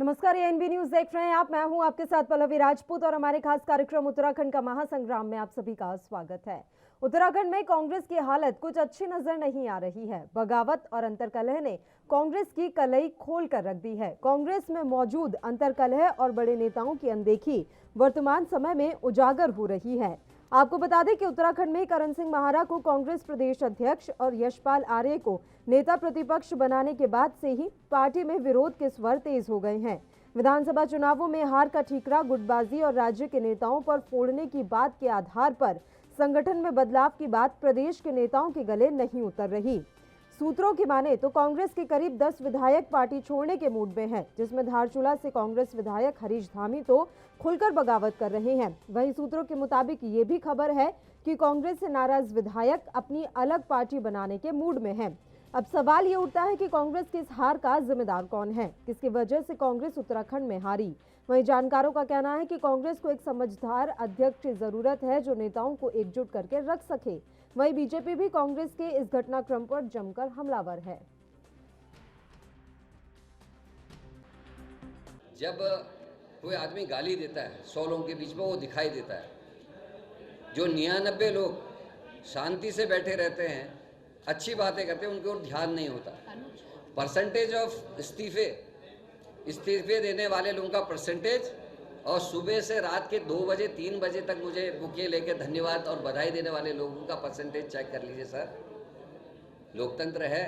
नमस्कार, ये NB news देख रहे हैं आप। मैं हूं आपके साथ पल्लवी राजपूत और हमारे खास कार्यक्रम उत्तराखंड का महासंग्राम में आप सभी का स्वागत है। उत्तराखंड में कांग्रेस की हालत कुछ अच्छी नजर नहीं आ रही है। बगावत और अंतर्कलह ने कांग्रेस की कलई खोल कर रख दी है। कांग्रेस में मौजूद अंतर्कलह और बड़े नेताओं की अनदेखी वर्तमान समय में उजागर हो रही है। आपको बता दें कि उत्तराखंड में करण सिंह महारा को कांग्रेस प्रदेश अध्यक्ष और यशपाल आर्य को नेता प्रतिपक्ष बनाने के बाद से ही पार्टी में विरोध के स्वर तेज हो गए हैं। विधानसभा चुनावों में हार का ठीकरा गुटबाजी और राज्य के नेताओं पर फोड़ने की बात के आधार पर संगठन में बदलाव की बात प्रदेश के नेताओं के गले नहीं उतर रही। सूत्रों की माने तो कांग्रेस के करीब 10 विधायक पार्टी छोड़ने के मूड में हैं, जिसमें धारचूला से कांग्रेस विधायक हरीश धामी तो खुलकर बगावत कर रहे हैं। वहीं सूत्रों के मुताबिक ये भी खबर है कि कांग्रेस से नाराज विधायक अपनी अलग पार्टी बनाने के मूड में हैं। अब सवाल ये उठता है कि कांग्रेस की इस हार का जिम्मेदार कौन है, किसकी वजह से कांग्रेस उत्तराखंड में हारी। वहीं जानकारों का कहना है कि कांग्रेस को एक समझदार अध्यक्ष की जरूरत है जो नेताओं को एकजुट करके रख सके। वहीं बीजेपी भी कांग्रेस के इस घटनाक्रम पर जमकर हमलावर है। जब कोई आदमी गाली देता है 100 लोगों के बीच में, वो दिखाई देता है। जो 99 लोग शांति से बैठे रहते हैं, अच्छी बातें करते हैं, उनके ओर ध्यान नहीं होता। परसेंटेज ऑफ इस्तीफे देने वाले लोगों का परसेंटेज और सुबह से रात के 2 बजे 3 बजे तक मुझे बुके लेके धन्यवाद और बधाई देने वाले लोगों का परसेंटेज चेक कर लीजिए सर। लोकतंत्र है।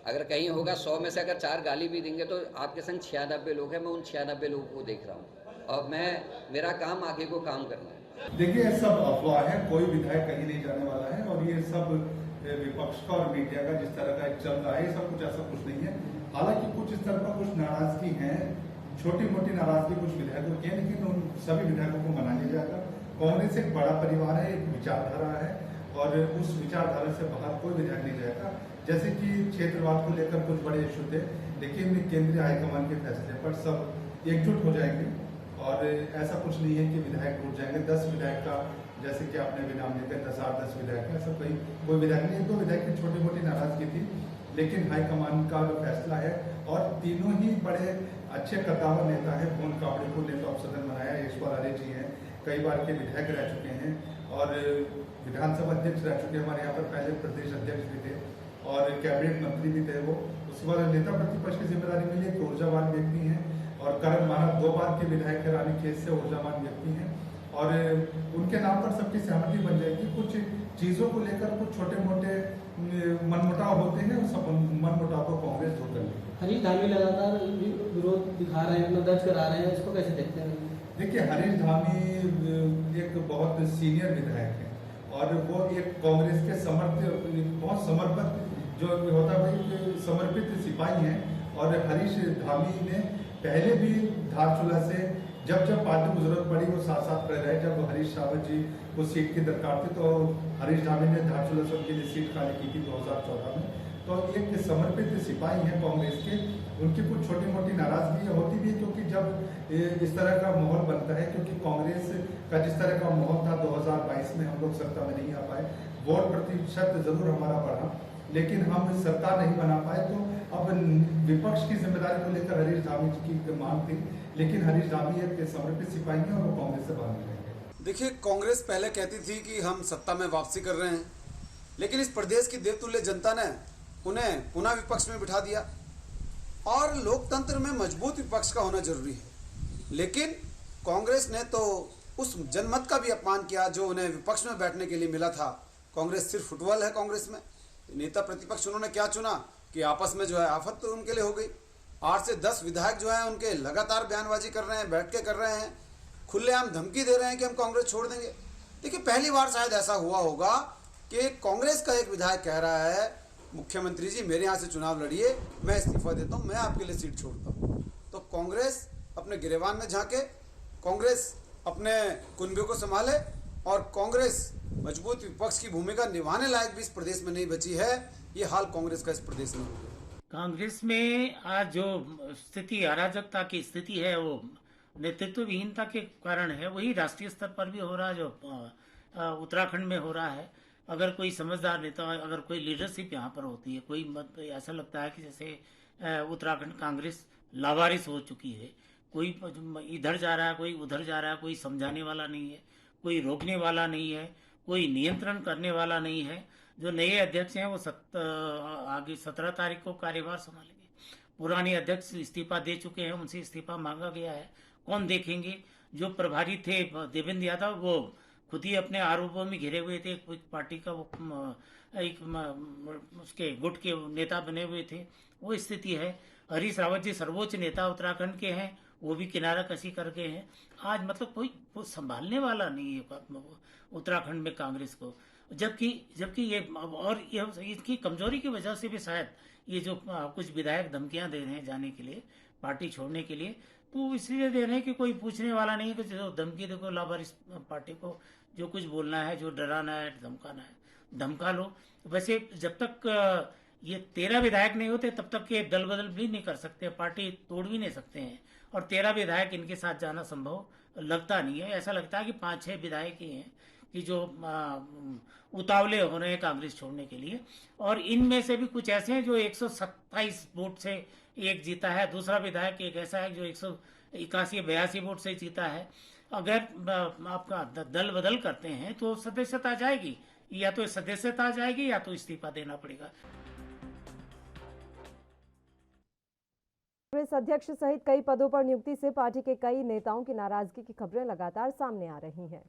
अगर कहीं होगा 100 में से अगर 4 गाली भी देंगे तो आपके संग 96 लोग हैं। मैं उन 96 लोगों को देख रहा हूँ और मेरा काम आगे को काम करना है। देखिए, सब अफवाह है, कोई विधायक कहीं नहीं जाने वाला है और ये सब विपक्ष का और मीडिया का जिस तरह का चल रहा है, ये सब कुछ ऐसा कुछ नहीं है। हालांकि कुछ इस तरह का कुछ नाराजगी है, छोटी मोटी नाराजगी कुछ विधायकों की है, लेकिन उन सभी विधायकों को मना लिया जाएगा। कांग्रेस एक बड़ा परिवार है, एक विचारधारा है और उस विचारधारा से बाहर कोई विधायक नहीं जाएगा। जैसे कि क्षेत्रवाद को लेकर कुछ बड़े इशू थे, लेकिन केंद्रीय हाईकमान के फैसले पर सब एकजुट हो जाएंगे और ऐसा कुछ नहीं है कि विधायक टूट जाएंगे। 10 विधायक का, जैसे कि आपने भी नाम लेकर 10 विधायक है, ऐसा कोई विधायक नहीं। 2 विधायक की छोटी मोटी नाराजगी थी, लेकिन हाईकमान का जो फैसला है और तीनों ही बड़े अच्छे कद्दावर नेता है। पूर्ण कावड़े को नेता ऑफ सदन बनाया, यशपाल आर्य जी हैं, कई बार के विधायक रह चुके हैं और विधानसभा अध्यक्ष रह चुके हैं। हमारे यहाँ पर पहले प्रदेश अध्यक्ष भी थे और कैबिनेट मंत्री भी थे वो। उसके बाद नेता प्रतिपक्ष की जिम्मेदारी मिली, एक ऊर्जावान व्यक्ति हैं और करण मानव 2 बार के विधायक रानीखेत से ऊर्जावान व्यक्ति हैं और उनके नाम पर सबकी सहमति बन जाएगी। कुछ चीजों को लेकर कुछ छोटे मोटे मनमुटाव होते हैं, सब मनमुटाव को कांग्रेस दूर कर लेगी। हरीश धामी लगातार विरोध दिखा रहे हैं, अपना दर्ज करा रहे हैं, इसको कैसे देखते हैं? देखिए, हरीश धामी एक बहुत सीनियर विधायक है और वो एक कांग्रेस के बहुत समर्पित जो होता है वही समर्पित सिपाही हैं। और हरीश धामी ने पहले भी धारचूला से जब पार्टी को जरूरत पड़ी वो साथ खड़े रहे। जब हरीश रावत जी को सीट की दरकार थी तो हरीश धामी ने धारचूला से उनके लिए सीट खाली की थी 2014 में। तो एक समर्पित सिपाही हैं कांग्रेस के। उनकी कुछ छोटी मोटी नाराजगी होती भी है, क्योंकि जब इस तरह का माहौल बनता है, क्योंकि कांग्रेस का जिस तरह का माहौल था 2022 में, हम लोग सत्ता में नहीं आ पाए, वोट प्रतिशत जरूर हमारा बढ़ा, लेकिन हम सरकार नहीं बना पाए। तो अब विपक्ष की जिम्मेदारी को लेकर हरीश धामी जी की मांग थी, लेकिन हरीश धामी एक समर्पित सिपाही है और वो कांग्रेस से बाहर निकलेंगे। देखिए, कांग्रेस पहले कहती थी कि हम सत्ता में वापसी कर रहे हैं, लेकिन इस प्रदेश की देवतुल्य जनता ने उन्हें पुनः विपक्ष में बिठा दिया और लोकतंत्र में मजबूत विपक्ष का होना जरूरी है। लेकिन कांग्रेस ने तो उस जनमत का भी अपमान किया जो उन्हें विपक्ष में बैठने के लिए मिला था। कांग्रेस सिर्फ फुटबॉल है। कांग्रेस में नेता प्रतिपक्ष उन्होंने क्या चुना कि आपस में जो है आफत तो उनके लिए हो गई। 8 से 10 विधायक जो है उनके लगातार बयानबाजी कर रहे हैं, बैठ के कर रहे हैं, खुलेआम धमकी दे रहे हैं कि हम कांग्रेस छोड़ देंगे। देखिए, पहली बार शायद ऐसा हुआ होगा कि कांग्रेस का एक विधायक कह रहा है, मुख्यमंत्री जी मेरे यहाँ से चुनाव लड़िए, मैं इस्तीफा देता हूँ, मैं आपके लिए सीट छोड़ता हूँ। तो कांग्रेस अपने गिरेबान में झांके, कांग्रेस अपने कुनबे को संभाले और कांग्रेस मजबूत विपक्ष की भूमिका निभाने लायक भी इस प्रदेश में नहीं बची है। ये हाल कांग्रेस का इस प्रदेश में हो गया। कांग्रेस में आज जो स्थिति, अराजकता की स्थिति है, वो नेतृत्व विहीनता के कारण है। वही राष्ट्रीय स्तर पर भी हो रहा है, जो उत्तराखंड में हो रहा है। अगर कोई समझदार नेता, अगर कोई लीडरशिप यहाँ पर होती है, कोई ऐसा लगता है कि जैसे उत्तराखंड कांग्रेस लावारिस हो चुकी है। कोई इधर जा रहा है, कोई उधर जा रहा है, कोई समझाने वाला नहीं है, कोई रोकने वाला नहीं है, कोई नियंत्रण करने वाला नहीं है। जो नए अध्यक्ष हैं वो आगे 17 तारीख को कार्यभार संभालेंगे। पुराने अध्यक्ष इस्तीफा दे चुके हैं, उनसे इस्तीफा मांगा गया है, कौन देखेंगे। जो प्रभारी थे देवेंद्र यादव, वो खुद ही अपने आरोपों में घिरे हुए थे। एक पार्टी का वो उसके गुट के नेता बने हुए थे, वो स्थिति है। हरीश रावत जी सर्वोच्च नेता उत्तराखंड के हैं, वो भी किनारा कसी कर गए हैं। आज मतलब कोई वो संभालने वाला नहीं है उत्तराखंड में कांग्रेस को। जबकि ये और ये इसकी कमजोरी की वजह से भी शायद ये जो कुछ विधायक धमकियां दे रहे हैं जाने के लिए, पार्टी छोड़ने के लिए, तो इसलिए दे रहे हैं कि कोई पूछने वाला नहीं है कि जो धमकी देखो लावारिस पार्टी को जो कुछ बोलना है, जो डराना है, धमकाना है, धमका लो। वैसे जब तक ये 13 विधायक नहीं होते तब तक ये दल बदल भी नहीं कर सकते, पार्टी तोड़ भी नहीं सकते हैं। और 13 विधायक इनके साथ जाना संभव लगता नहीं है। ऐसा लगता है कि 5-6 विधायक ही हैं कि जो उतावले हो रहे हैं कांग्रेस छोड़ने के लिए। और इनमें से भी कुछ ऐसे हैं जो 127 वोट से एक जीता है, दूसरा विधायक एक ऐसा है जो 181-82 वोट से जीता है। अगर आपका दल बदल करते हैं तो सदस्यता जाएगी, या तो सदस्यता जाएगी या तो इस्तीफा देना पड़ेगा। कांग्रेस अध्यक्ष सहित कई पदों पर नियुक्ति से पार्टी के कई नेताओं की नाराजगी की खबरें लगातार सामने आ रही हैं।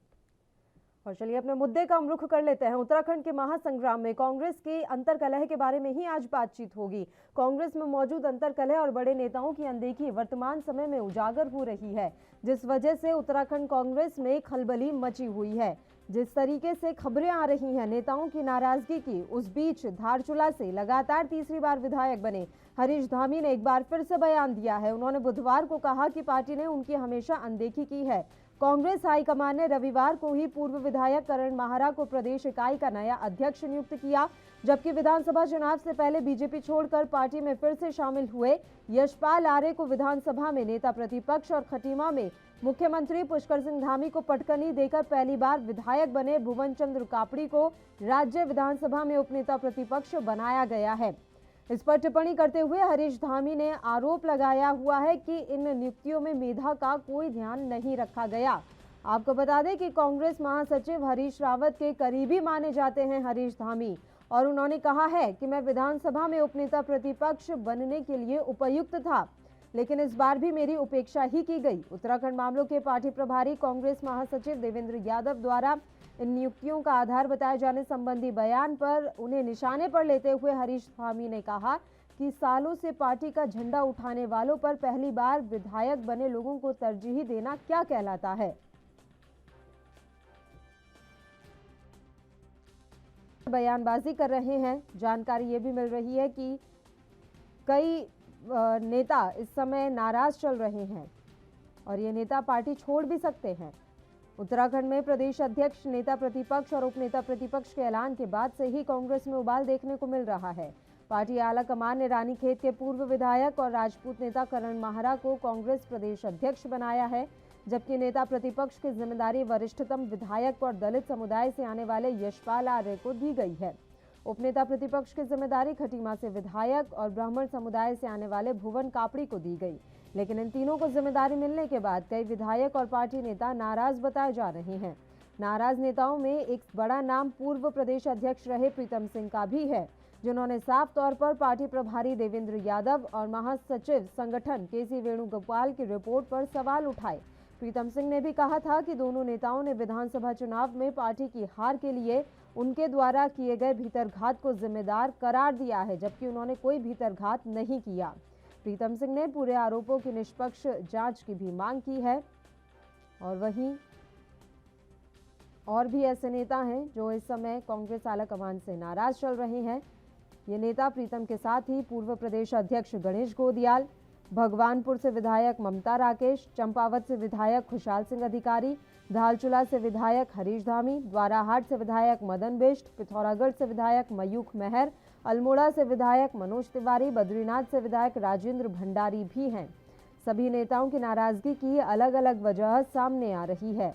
और चलिए अपने मुद्दे का हम रुख कर लेते हैं। उत्तराखंड के महासंग्राम में कांग्रेस की अंतर्कलह के बारे में ही आज बातचीत होगी। कांग्रेस में मौजूद अंतर्कलह और बड़े नेताओं की अनदेखी वर्तमान समय में उजागर हो रही है, जिस वजह से उत्तराखंड कांग्रेस में खलबली मची हुई है। जिस तरीके से खबरें आ रही हैं नेताओं की नाराजगी की, उस बीच धारचूला से लगातार तीसरी बार विधायक बने हरीश धामी ने एक बार फिर से बयान दिया है। उन्होंने बुधवार को कहा कि पार्टी ने उनकी हमेशा अनदेखी की है। कांग्रेस हाईकमान ने रविवार को ही पूर्व विधायक करण माहरा को प्रदेश इकाई का नया अध्यक्ष नियुक्त किया, जबकि विधानसभा चुनाव से पहले बीजेपी छोड़कर पार्टी में फिर से शामिल हुए यशपाल आर्य को विधानसभा में नेता प्रतिपक्ष और खटीमा में मुख्यमंत्री पुष्कर सिंह धामी को पटकनी देकर पहली बार विधायक बने भुवन चंद्र कापड़ी को राज्य विधानसभा में उपनेता प्रतिपक्ष बनाया गया है। इस पर टिप्पणी करते हुए हरीश धामी ने आरोप लगाया हुआ है कि इन नियुक्तियों में मेधा का कोई ध्यान नहीं रखा गया। आपको बता दें कि कांग्रेस महासचिव हरीश रावत के करीबी माने जाते हैं हरीश धामी, और उन्होंने कहा है कि मैं विधानसभा में उपनेता प्रतिपक्ष बनने के लिए उपयुक्त था, लेकिन इस बार भी मेरी उपेक्षा ही की गई। उत्तराखंड मामलों के पार्टी प्रभारी कांग्रेस महासचिव देवेंद्र यादव द्वारा इन नियुक्तियों का आधार बताए जाने संबंधी बयान पर उन्हें निशाने पर लेते हुए हरीश धामी ने कहा कि सालों से पार्टी का झंडा उठाने वालों पर पहली बार विधायक बने लोगों को तरजीह देना क्या कहलाता है। बयानबाजी कर रहे हैं। जानकारी ये भी मिल रही है कि कई नेता इस समय नाराज चल रहे हैं और ये नेता पार्टी छोड़ भी सकते हैं। उत्तराखंड में प्रदेश अध्यक्ष, नेता प्रतिपक्ष और उपनेता प्रतिपक्ष के ऐलान के बाद से ही कांग्रेस में उबाल देखने को मिल रहा है। पार्टी आला कमान ने रानीखेत के पूर्व विधायक और राजपूत नेता करण माहरा को कांग्रेस प्रदेश अध्यक्ष बनाया है, जबकि नेता प्रतिपक्ष की जिम्मेदारी वरिष्ठतम विधायक और दलित समुदाय से आने वाले यशपाल आर्य को दी गई है। उपनेता प्रतिपक्ष की जिम्मेदारी खटीमा से विधायक और ब्राह्मण समुदाय से आने वाले भुवन कापड़ी को दी गई, लेकिन इन तीनों को जिम्मेदारी मिलने के बाद कई विधायक और पार्टी नेता नाराज बताए जा रहे हैं। नाराज नेताओं में एक बड़ा नाम पूर्व प्रदेश अध्यक्ष रहे प्रीतम सिंह का भी है, जिन्होंने साफ तौर पर पार्टी प्रभारी देवेंद्र यादव और महासचिव संगठन केसी वेणुगोपाल की रिपोर्ट पर सवाल उठाए। प्रीतम सिंह ने भी कहा था कि दोनों नेताओं ने विधानसभा चुनाव में पार्टी की हार के लिए उनके द्वारा किए गए भीतरघात को जिम्मेदार करार दिया है, जबकि उन्होंने कोई भीतरघात नहीं किया। प्रीतम सिंह ने पूरे आरोपों की निष्पक्ष जांच की भी मांग की है। और वहीं और भी ऐसे नेता हैं जो इस समय कांग्रेस आला कमान से नाराज चल रहे हैं। ये नेता प्रीतम के साथ ही पूर्व प्रदेश अध्यक्ष गणेश गोदियाल, भगवानपुर से विधायक ममता राकेश, चंपावत से विधायक खुशहाल सिंह अधिकारी, धारचूला से विधायक हरीश धामी, द्वाराहाट से विधायक मदन बिष्ट, पिथौरागढ़ से विधायक मयूख मेहर, अल्मोड़ा से विधायक मनोज तिवारी, बद्रीनाथ से विधायक राजेंद्र भंडारी भी हैं। सभी नेताओं की नाराजगी की अलग अलग वजह सामने आ रही है।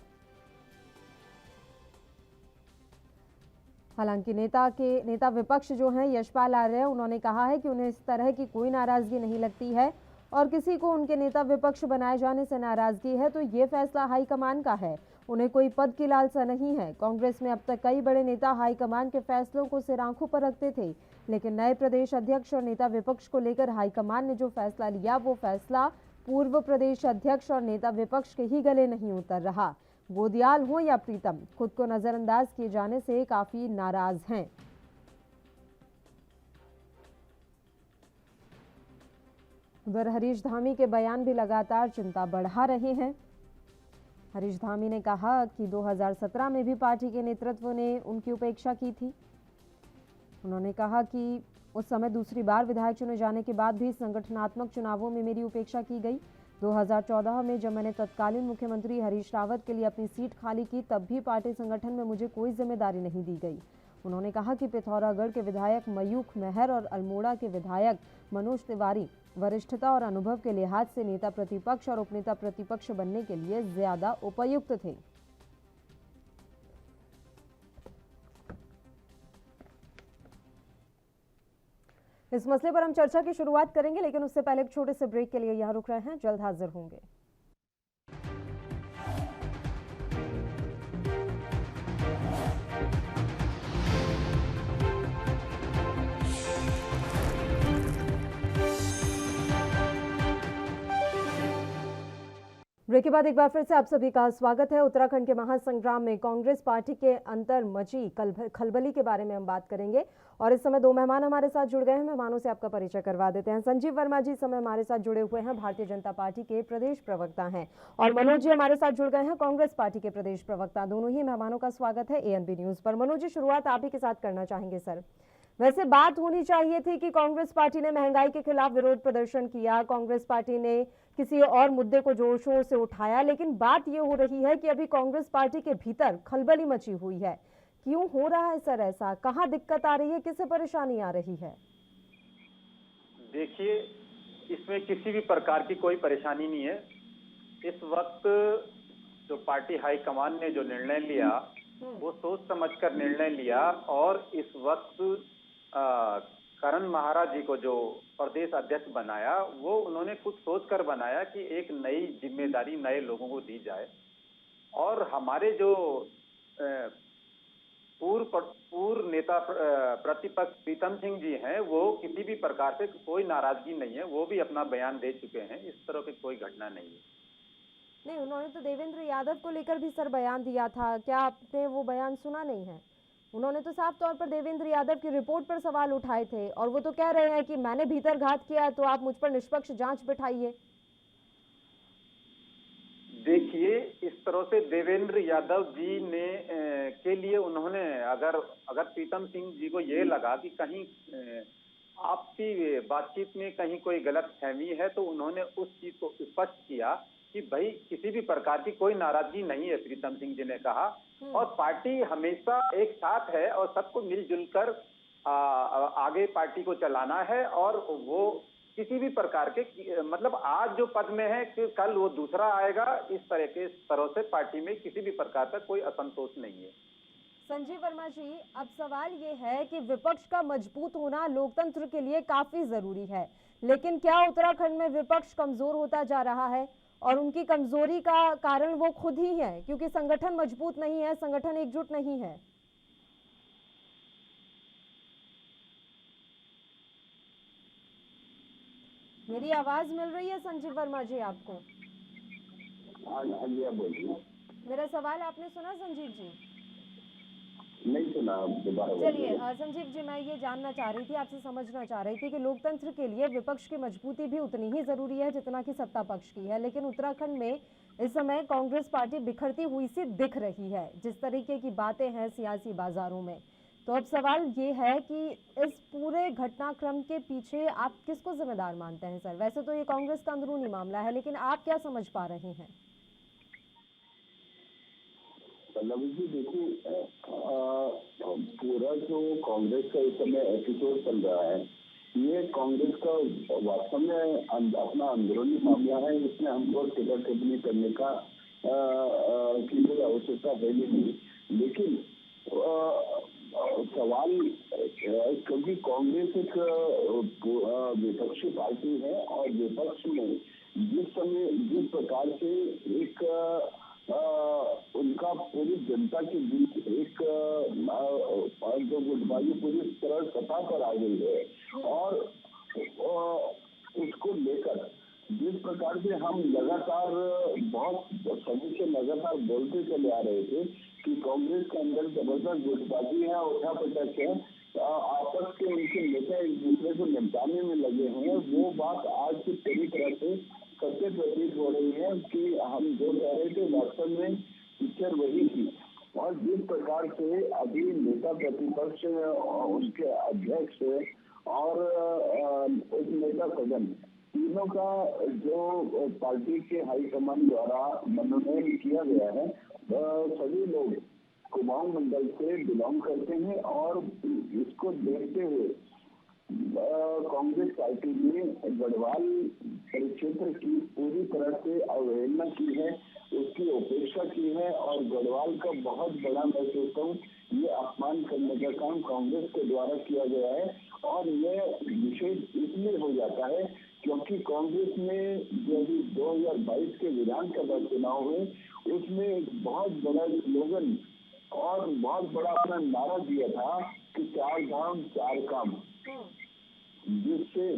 हालांकि नेता विपक्ष जो हैं यशपाल आर्य, उन्होंने कहा है कि उन्हें इस तरह की कोई नाराजगी नहीं लगती है और किसी को उनके नेता विपक्ष बनाए जाने से नाराजगी है तो ये फैसला हाईकमान का है। उन्हें कोई पद की लालसा नहीं है। कांग्रेस में अब तक कई बड़े नेता हाईकमान के फैसलों को सिर आंखों पर रखते थे, लेकिन नए प्रदेश अध्यक्ष और नेता विपक्ष को लेकर हाईकमान ने जो फैसला लिया वो फैसला पूर्व प्रदेश अध्यक्ष और नेता विपक्ष के ही गले नहीं उतर रहा। गोदियाल हो या प्रीतम, खुद को नजरअंदाज किए जाने से काफी नाराज हैं। उधर हरीश धामी के बयान भी लगातार चिंता बढ़ा रहे हैं। हरीश धामी ने कहा कि 2017 में भी पार्टी के नेतृत्व ने उनकी उपेक्षा की थी। उन्होंने कहा कि उस समय दूसरी बार विधायक चुने जाने के बाद भी संगठनात्मक चुनावों में मेरी उपेक्षा की गई। 2014 में जब मैंने तत्कालीन मुख्यमंत्री हरीश रावत के लिए अपनी सीट खाली की तब भी पार्टी संगठन में मुझे कोई जिम्मेदारी नहीं दी गई। उन्होंने कहा कि पिथौरागढ़ के विधायक मयूख मेहर और अल्मोड़ा के विधायक मनोज तिवारी वरिष्ठता और अनुभव के लिहाज से नेता प्रतिपक्ष और उपनेता प्रतिपक्ष बनने के लिए ज्यादा उपयुक्त थे। इस मसले पर हम चर्चा की शुरुआत करेंगे, लेकिन उससे पहले एक छोटे से ब्रेक के लिए यहाँ रुक रहे हैं। जल्द हाजिर होंगे। ब्रेक के बाद एक बार फिर से आप सभी का स्वागत है। उत्तराखंड के महासंग्राम में कांग्रेस पार्टी के अंतर मची खलबली के बारे में हम बात करेंगे और इस समय दो मेहमान हमारे साथ जुड़ गए हैं। मेहमानों से आपका परिचय करवा देते हैं। संजीव वर्मा जी इस समय हमारे साथ जुड़े हुए हैं, भारतीय जनता पार्टी के प्रदेश प्रवक्ता हैं, और मनोज जी हमारे साथ जुड़ गए हैं, कांग्रेस पार्टी के प्रदेश प्रवक्ता। दोनों ही मेहमानों का स्वागत है एएनबी न्यूज पर। मनोज जी, शुरुआत आप ही के साथ करना चाहेंगे। सर, वैसे बात होनी चाहिए थी कि कांग्रेस पार्टी ने महंगाई के खिलाफ विरोध प्रदर्शन किया, कांग्रेस पार्टी ने किसी और मुद्दे को जोर शोर से उठाया, लेकिन बात ये हो रही है कि अभी कांग्रेस पार्टी के भीतर खलबली मची हुई है। क्यों हो रहा है सर ऐसा? कहाँ दिक्कत आ रही है? किससे परेशानी आ रही है? देखिए, इसमें किसी भी प्रकार की कोई परेशानी नहीं है। इस वक्त जो पार्टी हाईकमान ने जो निर्णय लिया वो सोच समझकर निर्णय लिया, और इस वक्त करण महाराज जी को जो प्रदेश अध्यक्ष बनाया वो उन्होंने कुछ सोचकर बनाया कि एक नई जिम्मेदारी नए लोगों को दी जाए। और हमारे जो पूर्व नेता प्रतिपक्ष प्रीतम सिंह जी हैं, वो किसी भी प्रकार से कोई नाराजगी नहीं है, वो भी अपना बयान दे चुके हैं। इस तरह की कोई घटना नहीं है। नहीं, उन्होंने तो देवेंद्र यादव को लेकर भी सर बयान दिया था, क्या आपने वो बयान सुना नहीं है? उन्होंने तो साफ तौर पर देवेंद्र यादव की रिपोर्ट पर सवाल उठाए थे और वो तो कह रहे हैं कि मैंने भीतर घात किया है तो आप मुझ पर निष्पक्ष जांच बिठाइए। देखिए, इस तरह से देवेंद्र यादव जी ने के लिए उन्होंने अगर प्रीतम सिंह जी को ये लगा कि कहीं आपसी बातचीत में कहीं कोई गलतफहमी है तो उन्होंने उस चीज को स्पष्ट किया कि भाई किसी भी प्रकार की कोई नाराजगी नहीं है। प्रीतम सिंह जी ने कहा, और पार्टी हमेशा एक साथ है और सबको मिलजुल कर आगे पार्टी को चलाना है, और वो किसी भी प्रकार के मतलब आज जो पद में है कि कल वो दूसरा आएगा, इस तरह से पार्टी में किसी भी प्रकार का कोई असंतोष नहीं है। संजीव वर्मा जी, अब सवाल ये है कि विपक्ष का मजबूत होना लोकतंत्र के लिए काफी जरूरी है, लेकिन क्या उत्तराखंड में विपक्ष कमजोर होता जा रहा है? और उनकी कमजोरी का कारण वो खुद ही है, क्योंकि संगठन मजबूत नहीं है, संगठन एकजुट नहीं है। मेरी आवाज मिल रही है संजीव वर्मा जी आपको? मेरा सवाल आपने सुना संजीव जी? नहीं सुना, दोबारा चलिए संजीव जी, मैं ये जानना चाह रही थी, आपसे समझना चाह रही थी कि लोकतंत्र के लिए विपक्ष की मजबूती भी उतनी ही जरूरी है जितना कि सत्ता पक्ष की है, लेकिन उत्तराखंड में इस समय कांग्रेस पार्टी बिखरती हुई सी दिख रही है जिस तरीके की बातें हैं सियासी बाजारों में। तो अब सवाल ये है कि इस पूरे घटनाक्रम के पीछे आप किसको जिम्मेदार मानते हैं सर? वैसे तो ये कांग्रेस का अंदरूनी मामला है, लेकिन आप क्या समझ पा रहे हैं? जी देखिए, पूरा जो कांग्रेस का इस समय एपिसोड चल रहा है, ये कांग्रेस का वास्तव में अपना अंदरूनी मामला है। इसमें हमको टिकट टिप्पणी करने का की कोई आवश्यकता है ही नहीं। लेकिन सवाल क्योंकि कांग्रेस एक विपक्षी पार्टी है और विपक्ष में जिस प्रकार से एक उनका पूरी जनता के बीच एक जो गुटबाजी पूरी तरह सतह पर आ गई है और उसको लेकर जिस प्रकार से हम लगातार बहुत समय से लगातार बोलते चले आ रहे थे कि कांग्रेस के अंदर जबरदस्त गुटबाजी है, उठा पटक है, आपस के उनके नेता एक दूसरे को निपटाने में लगे हैं, वो बात आज की पूरी तरह से सत्य प्रतीत हो रही है कि हम जो कह रहे थे वास्तव में पिक्चर वही थी। और जिस प्रकार से अभी नेता प्रतिपक्ष उनके अध्यक्ष और उप नेता सदन तीनों का जो पार्टी के हाईकमान द्वारा मनोनयन किया गया है, सभी लोग कुमाऊं मंडल से बिलोंग करते हैं और इसको देखते हुए कांग्रेस पार्टी ने गढ़वाल परिक्षेत्र की पूरी तरह से अवहेलना की है, उसकी उपेक्षा की है और गढ़वाल का बहुत बड़ा मैं सोचता हूँ ये अपमान करने का काम कांग्रेस के द्वारा किया गया है। और यह विशेष इसलिए हो जाता है क्योंकि कांग्रेस ने जो अभी 2022 के विधानसभा चुनाव हुए उसमें एक बहुत बड़ा स्लोगन और बहुत बड़ा अपना नारा दिया था कि 4 धाम 4 काम, जिसमें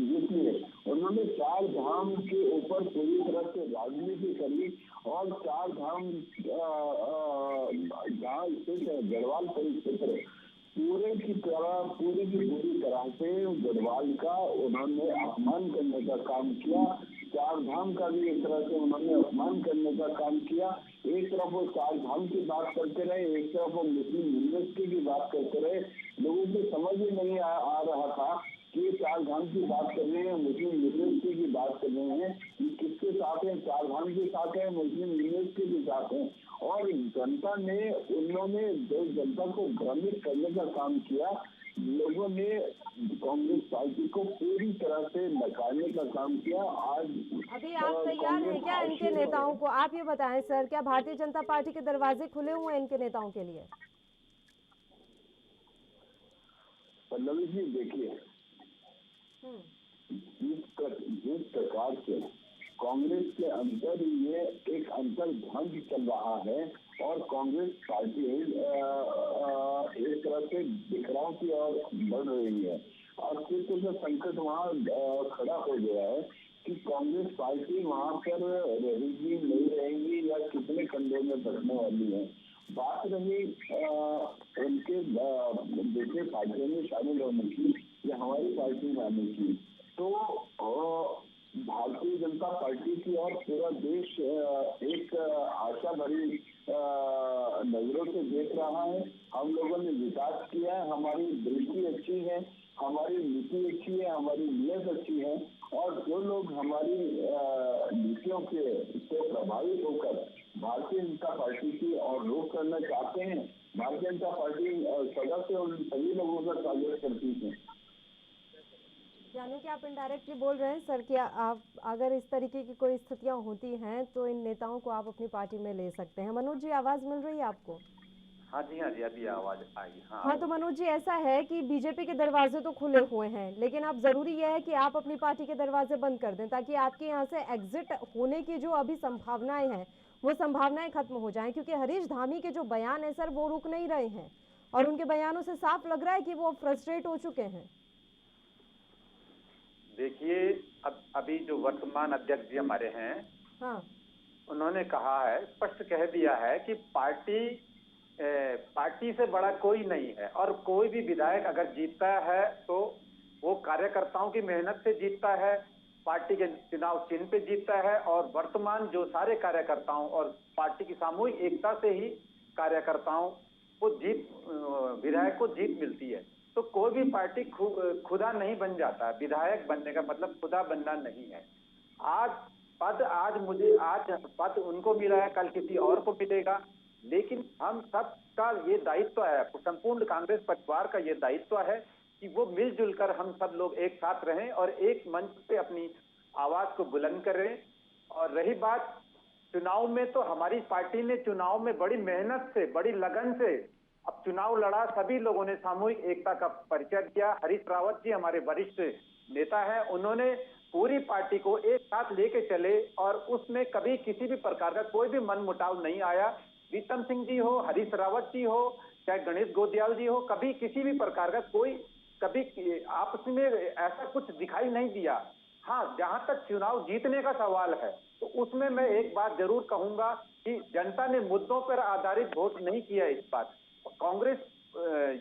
उन्होंने 4 धाम के ऊपर पूरी तरह से राजनीति करी और 4 धाम जहाँ स्थित है गढ़वाल परिक्षेत्र पूरी की पूरी तरह से गढ़वाल का उन्होंने अपमान करने का काम किया। 4 धाम का भी एक तरह से उन्होंने अपमान करने का काम किया। एक तरफ वो 4 धाम की बात करते रहे, एक तरफ वो मुस्लिम यूनिवर्सिटी की बात करते रहे। लोगों को समझ ही नहीं आ रहा था कि 4 धाम की बात कर रहे हैं, मुस्लिम यूनिवर्सिटी की बात कर रहे हैं, किसके साथ है? 4 धाम के साथ है, मुस्लिम यूनिवर्सिटी के साथ है। और जनता ने उन्होंने जो जनता को भ्रमित करने का काम किया, लोगों ने कांग्रेस पार्टी को पूरी तरह से नकारने का काम किया। आज अभी आप तैयार हैं क्या इनके नेताओं को? आप ये बताएं सर, क्या भारतीय जनता पार्टी के दरवाजे खुले हुए हैं इनके नेताओं के लिए? पल्लवी जी देखिए, जिस प्रकार से कांग्रेस के अंदर ये एक अंतर्भंग चल रहा है और कांग्रेस पार्टी एक तरह से बिखराव की ओर बढ़ रही है। अस्तित्व का संकट वहाँ खड़ा हो गया है कि कांग्रेस पार्टी वहाँ पर रहेगी नहीं रहेगी या कितने खंडों में बढ़ने वाली है। बात रही उनके दूसरे पार्टियों में शामिल होने की या हमारी पार्टी में आने की, तो भारतीय जनता पार्टी की और पूरा देश एक आशा भरी नजरों से देख रहा है। हम लोगों ने विकास किया है, हमारी दृष्टि अच्छी है, हमारी नीति अच्छी है, हमारी नीयत अच्छी है और जो लोग हमारी नीतियों से प्रभावित होकर भारतीय जनता पार्टी की और रुख करना चाहते हैं, भारतीय जनता पार्टी सदा से उन सभी लोगों का स्वागत करती है। यानी कि आप इनडायरेक्टली बोल रहे हैं सर कि आप अगर इस तरीके की कोई स्थितियां होती हैं तो इन नेताओं को आप अपनी पार्टी में ले सकते हैं। मनोज जी, आवाज मिल रही है आपको? हाँ जी, अभी आवाज आई। हाँ, तो मनोज जी ऐसा है कि बीजेपी के दरवाजे तो खुले हुए हैं, लेकिन अब जरूरी यह है कि आप अपनी पार्टी के दरवाजे बंद कर दें ताकि आपके यहाँ से एग्जिट होने की जो अभी संभावनाएं हैं वो संभावनाएं खत्म हो जाएं, क्योंकि हरीश धामी के जो बयान है सर वो रुक नहीं रहे हैं और उनके बयानों से साफ लग रहा है कि वो फ्रस्ट्रेट हो चुके हैं। देखिए, अभी जो वर्तमान अध्यक्ष जी हमारे हैं, हाँ, उन्होंने कहा है, स्पष्ट कह दिया है कि पार्टी से बड़ा कोई नहीं है और कोई भी विधायक अगर जीतता है तो वो कार्यकर्ताओं की मेहनत से जीतता है, पार्टी के चुनाव चिन्ह पे जीतता है और वर्तमान जो सारे कार्यकर्ताओं और पार्टी की सामूहिक एकता से ही कार्यकर्ताओं को विधायक को जीत मिलती है। तो कोई भी पार्टी खुदा नहीं बन जाता। विधायक बनने का मतलब खुदा बनना नहीं है। आज पद उनको मिला है, कल किसी और को मिलेगा, लेकिन हम सब का ये दायित्व है, संपूर्ण कांग्रेस परिवार का ये दायित्व है कि वो मिलजुल कर हम सब लोग एक साथ रहें और एक मंच पे अपनी आवाज को बुलंद करें। और रही बात चुनाव में, तो हमारी पार्टी ने चुनाव में बड़ी मेहनत से, बड़ी लगन से अब चुनाव लड़ा, सभी लोगों ने सामूहिक एकता का परिचय दिया। हरीश रावत जी हमारे वरिष्ठ नेता हैं, उन्होंने पूरी पार्टी को एक साथ लेके चले और उसमें कभी किसी भी प्रकार का कोई भी मनमुटाव नहीं आया। प्रीतम सिंह जी हो, हरीश रावत जी हो, चाहे गणेश गोदियाल जी हो, कभी किसी भी प्रकार का कोई कभी आपस में ऐसा कुछ दिखाई नहीं दिया। हाँ, जहां तक चुनाव जीतने का सवाल है तो उसमें मैं एक बात जरूर कहूंगा कि जनता ने मुद्दों पर आधारित वोट नहीं किया। इस बार कांग्रेस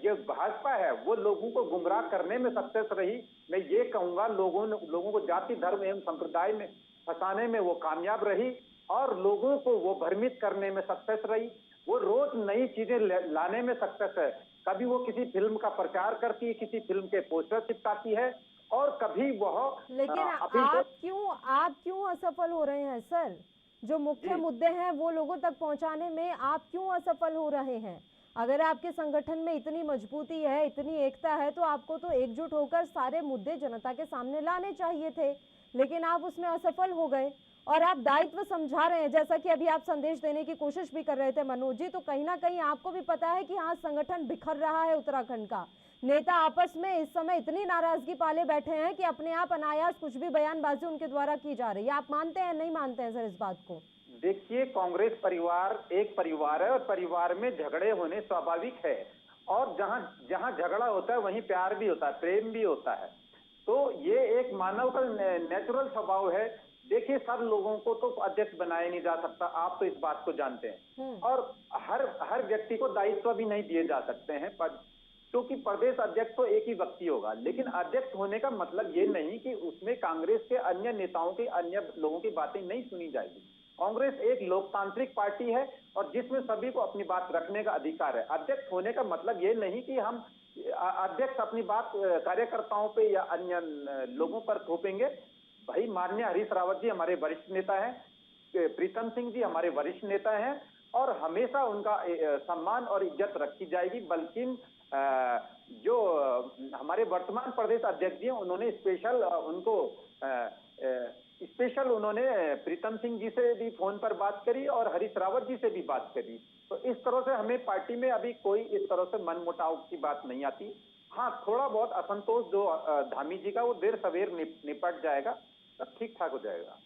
ये भाजपा है वो लोगों को गुमराह करने में सक्सेस रही। मैं ये कहूंगा लोगों को जाति धर्म एवं संप्रदाय में फंसाने में वो कामयाब रही और लोगों को वो भ्रमित करने में सक्सेस रही। वो रोज नई चीजें लाने में सक्सेस है। कभी वो किसी फिल्म का प्रचार करती है, किसी फिल्म के पोस्टर चिपकाती है और कभी वह लेकिन आप क्यों असफल हो रहे हैं सर? जो मुख्य मुद्दे हैं वो लोगों तक पहुंचाने में आप क्यों असफल हो रहे हैं? अगर आपके संगठन में इतनी मजबूती है, इतनी एकता है, तो आपको तो एकजुट होकर सारे मुद्दे जनता के सामने लाने चाहिए थे, लेकिन आप उसमें असफल हो गए। और आप दायित्व समझा रहे हैं, जैसा कि अभी आप संदेश देने की कोशिश भी कर रहे थे मनोज जी, तो कहीं ना कहीं आपको भी पता है कि हाँ, संगठन बिखर रहा है उत्तराखंड का। नेता आपस में इस समय इतनी नाराजगी पाले बैठे हैं कि अपने आप अनायास कुछ भी बयानबाजी उनके द्वारा की जा रही है। आप मानते हैं नहीं मानते हैं सर इस बात को? देखिए, कांग्रेस परिवार एक परिवार है और परिवार में झगड़े होने स्वाभाविक है और जहां जहां झगड़ा होता है वहीं प्यार भी होता है, प्रेम भी होता है। तो ये एक मानव का नेचुरल स्वभाव है। देखिए, सब लोगों को तो अध्यक्ष बनाया नहीं जा सकता, आप तो इस बात को जानते हैं। और हर व्यक्ति को दायित्व भी नहीं दिए जा सकते हैं, क्योंकि प्रदेश अध्यक्ष तो एक ही व्यक्ति होगा। लेकिन अध्यक्ष होने का मतलब ये नहीं कि उसमें कांग्रेस के अन्य नेताओं की, अन्य लोगों की बातें नहीं सुनी जाएगी। कांग्रेस एक लोकतांत्रिक पार्टी है और जिसमें सभी को अपनी बात रखने का अधिकार है। अध्यक्ष होने का मतलब ये नहीं कि हम अध्यक्ष अपनी बात कार्यकर्ताओं पे या अन्य लोगों पर थोपेंगे। भाई, माननीय हरीश रावत जी हमारे वरिष्ठ नेता हैं, प्रीतम सिंह जी हमारे वरिष्ठ नेता हैं और हमेशा उनका सम्मान और इज्जत रखी जाएगी। बल्कि जो हमारे वर्तमान प्रदेश अध्यक्ष जी हैं, उन्होंने स्पेशल उन्होंने प्रीतम सिंह जी से भी फोन पर बात करी और हरीश रावत जी से भी बात करी। तो इस तरह से हमें पार्टी में अभी कोई इस तरह से मनमुटाव की बात नहीं आती। हाँ, थोड़ा बहुत असंतोष जो धामी जी का, वो देर सवेर निपट जाएगा, सब ठीक ठाक हो जाएगा।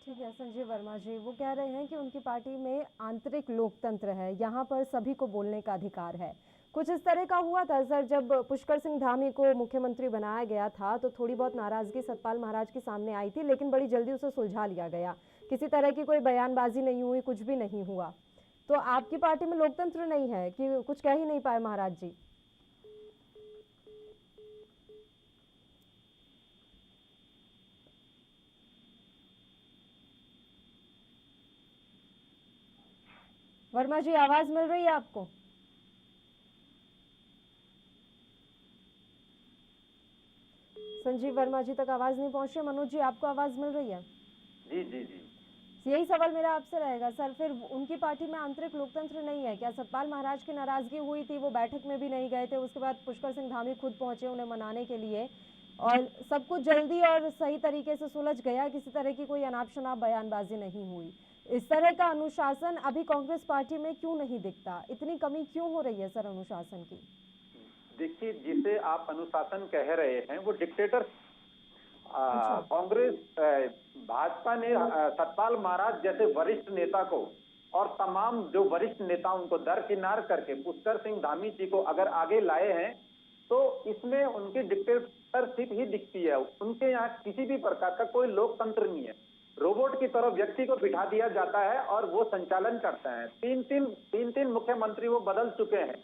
ठीक है संजीव वर्मा जी, वो कह रहे हैं कि उनकी पार्टी में आंतरिक लोकतंत्र है, यहाँ पर सभी को बोलने का अधिकार है। कुछ इस तरह का हुआ था सर, जब पुष्कर सिंह धामी को मुख्यमंत्री बनाया गया था तो थोड़ी बहुत नाराजगी सतपाल महाराज के सामने आई थी, लेकिन बड़ी जल्दी उसे सुलझा लिया गया। किसी तरह की कोई बयानबाजी नहीं हुई, कुछ भी नहीं हुआ। तो आपकी पार्टी में लोकतंत्र नहीं है कि कुछ कह ही नहीं पाए महाराज जी? वर्मा जी, आवाज मिल रही है आपको? संजीव वर्मा जी तक आवाज नहीं पहुंच रही। मनोज जी, आपको आवाज मिल रही है? जी जी जी, यही सवाल मेरा आपसे रहेगा सर, फिर उनकी पार्टी में आंतरिक लोकतंत्र नहीं है क्या? सतपाल महाराज की नाराजगी हुई थी, वो बैठक में भी नहीं गए थे, उसके बाद पुष्कर सिंह धामी खुद पहुंचे उन्हें मनाने के लिए और सब कुछ जल्दी और सही तरीके से सुलझ गया, किसी तरह की कोई अनाप शनाप बयानबाजी नहीं हुई। इस तरह का अनुशासन अभी कांग्रेस पार्टी में क्यों नहीं दिखता? इतनी कमी क्यों हो रही है सर अनुशासन की? देखिए, जिसे आप अनुशासन कह रहे हैं वो डिक्टेटर कांग्रेस भाजपा ने सतपाल महाराज जैसे वरिष्ठ नेता को और तमाम जो वरिष्ठ नेता उनको दरकिनार करके पुष्कर सिंह धामी जी को अगर आगे लाए हैं तो इसमें उनकी डिक्टेटरशिप ही दिखती है। उनके यहाँ किसी भी प्रकार का कोई लोकतंत्र नहीं है। रोबोट की तरह व्यक्ति को बिठा दिया जाता है और वो संचालन करते हैं। तीन मुख्यमंत्री वो बदल चुके हैं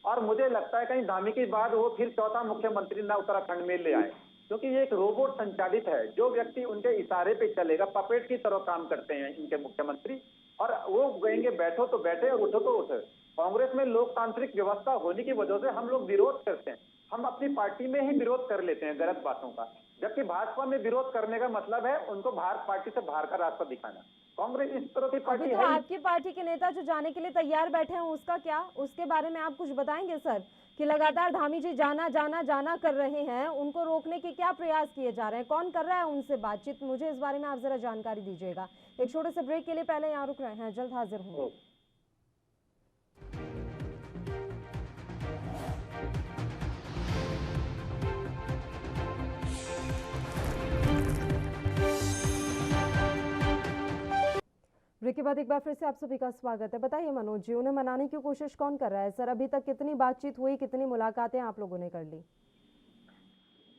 और मुझे लगता है कहीं धामी के बाद वो फिर चौथा मुख्यमंत्री ना उत्तराखंड में ले आए, क्योंकि ये एक रोबोट संचालित है। जो व्यक्ति उनके इशारे पे चलेगा, पपेट की तरह काम करते हैं इनके मुख्यमंत्री, और वो कहेंगे बैठो तो बैठे और उठो तो उठे। कांग्रेस में लोकतांत्रिक व्यवस्था होने की वजह से हम लोग विरोध करते हैं, हम अपनी पार्टी में ही विरोध कर लेते हैं गलत बातों का, जबकि भाजपा में विरोध करने का मतलब है उनको बाहर पार्टी से बाहर का रास्ता दिखाना। कांग्रेस इस तरह की पार्टी तो है। आपकी पार्टी के नेता जो जाने के लिए तैयार बैठे हैं उसका क्या? उसके बारे में आप कुछ बताएंगे सर कि लगातार धामी जी जाना कर रहे हैं, उनको रोकने के क्या प्रयास किए जा रहे हैं? कौन कर रहा है उनसे बातचीत? मुझे इस बारे में आप जरा जानकारी दीजिएगा। एक छोटे से ब्रेक के लिए पहले यहाँ रुक रहे हैं, जल्द हाजिर होंगे। ब्रेक के बाद एक बार फिर से आप सभी का स्वागत है। बताइए मनोज जी, उन्हें मनाने की कोशिश कौन कर रहा है सर? अभी तक कितनी बातचीत हुई, कितनी मुलाकातें आप लोगों ने कर ली?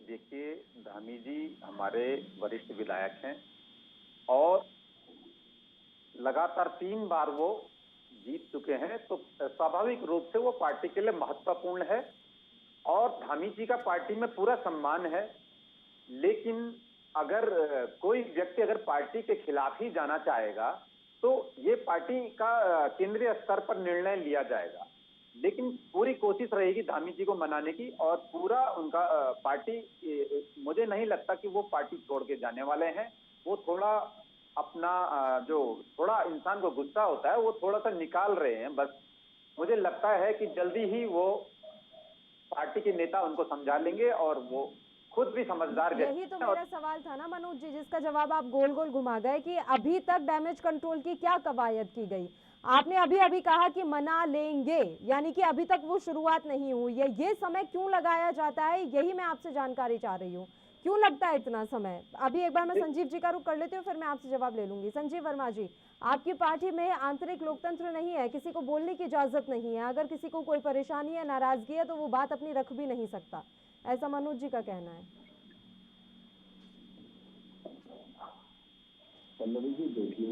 देखिए, धामी जी हमारे वरिष्ठ विधायक हैं और लगातार 3 बार वो जीत चुके हैं, तो स्वाभाविक रूप से वो पार्टी के लिए महत्वपूर्ण है और धामी जी का पार्टी में पूरा सम्मान है। लेकिन अगर कोई व्यक्ति अगर पार्टी के खिलाफ ही जाना चाहेगा तो ये पार्टी का केंद्रीय स्तर पर निर्णय लिया जाएगा, लेकिन पूरी कोशिश रहेगी धामी जी को मनाने की और पूरा उनका पार्टी, मुझे नहीं लगता कि वो पार्टी छोड़ के जाने वाले हैं। वो थोड़ा अपना जो थोड़ा इंसान को गुस्सा होता है वो थोड़ा सा निकाल रहे हैं। बस मुझे लगता है कि जल्दी ही वो पार्टी के नेता उनको समझा लेंगे और वो खुद भी समझदार व्यक्ति यही तो हैं और मेरा सवाल था ना मनोज जी, जिसका जवाब आप गोल गोल घुमा गए कि अभी तक डैमेज कंट्रोल की क्या कवायद की गई। आपने अभी अभी कहा कि मना लेंगे, यानी कि अभी तक वो शुरुआत नहीं हुई है। ये समय क्यों लगाया जाता है, यही मैं आपसे जानकारी चाह रही हूँ। क्यों लगता है इतना समय? अभी एक बार मैं संजीव जी का रुख कर लेती हूँ, फिर मैं आपसे जवाब ले लूंगी। संजीव वर्मा जी, आपकी पार्टी में आंतरिक लोकतंत्र नहीं है, किसी को बोलने की इजाजत नहीं है। अगर किसी को कोई परेशानी है, नाराजगी है, तो वो बात अपनी रख भी नहीं सकता, ऐसा मनोज जी का कहना है। पल्लवी जी देखिए,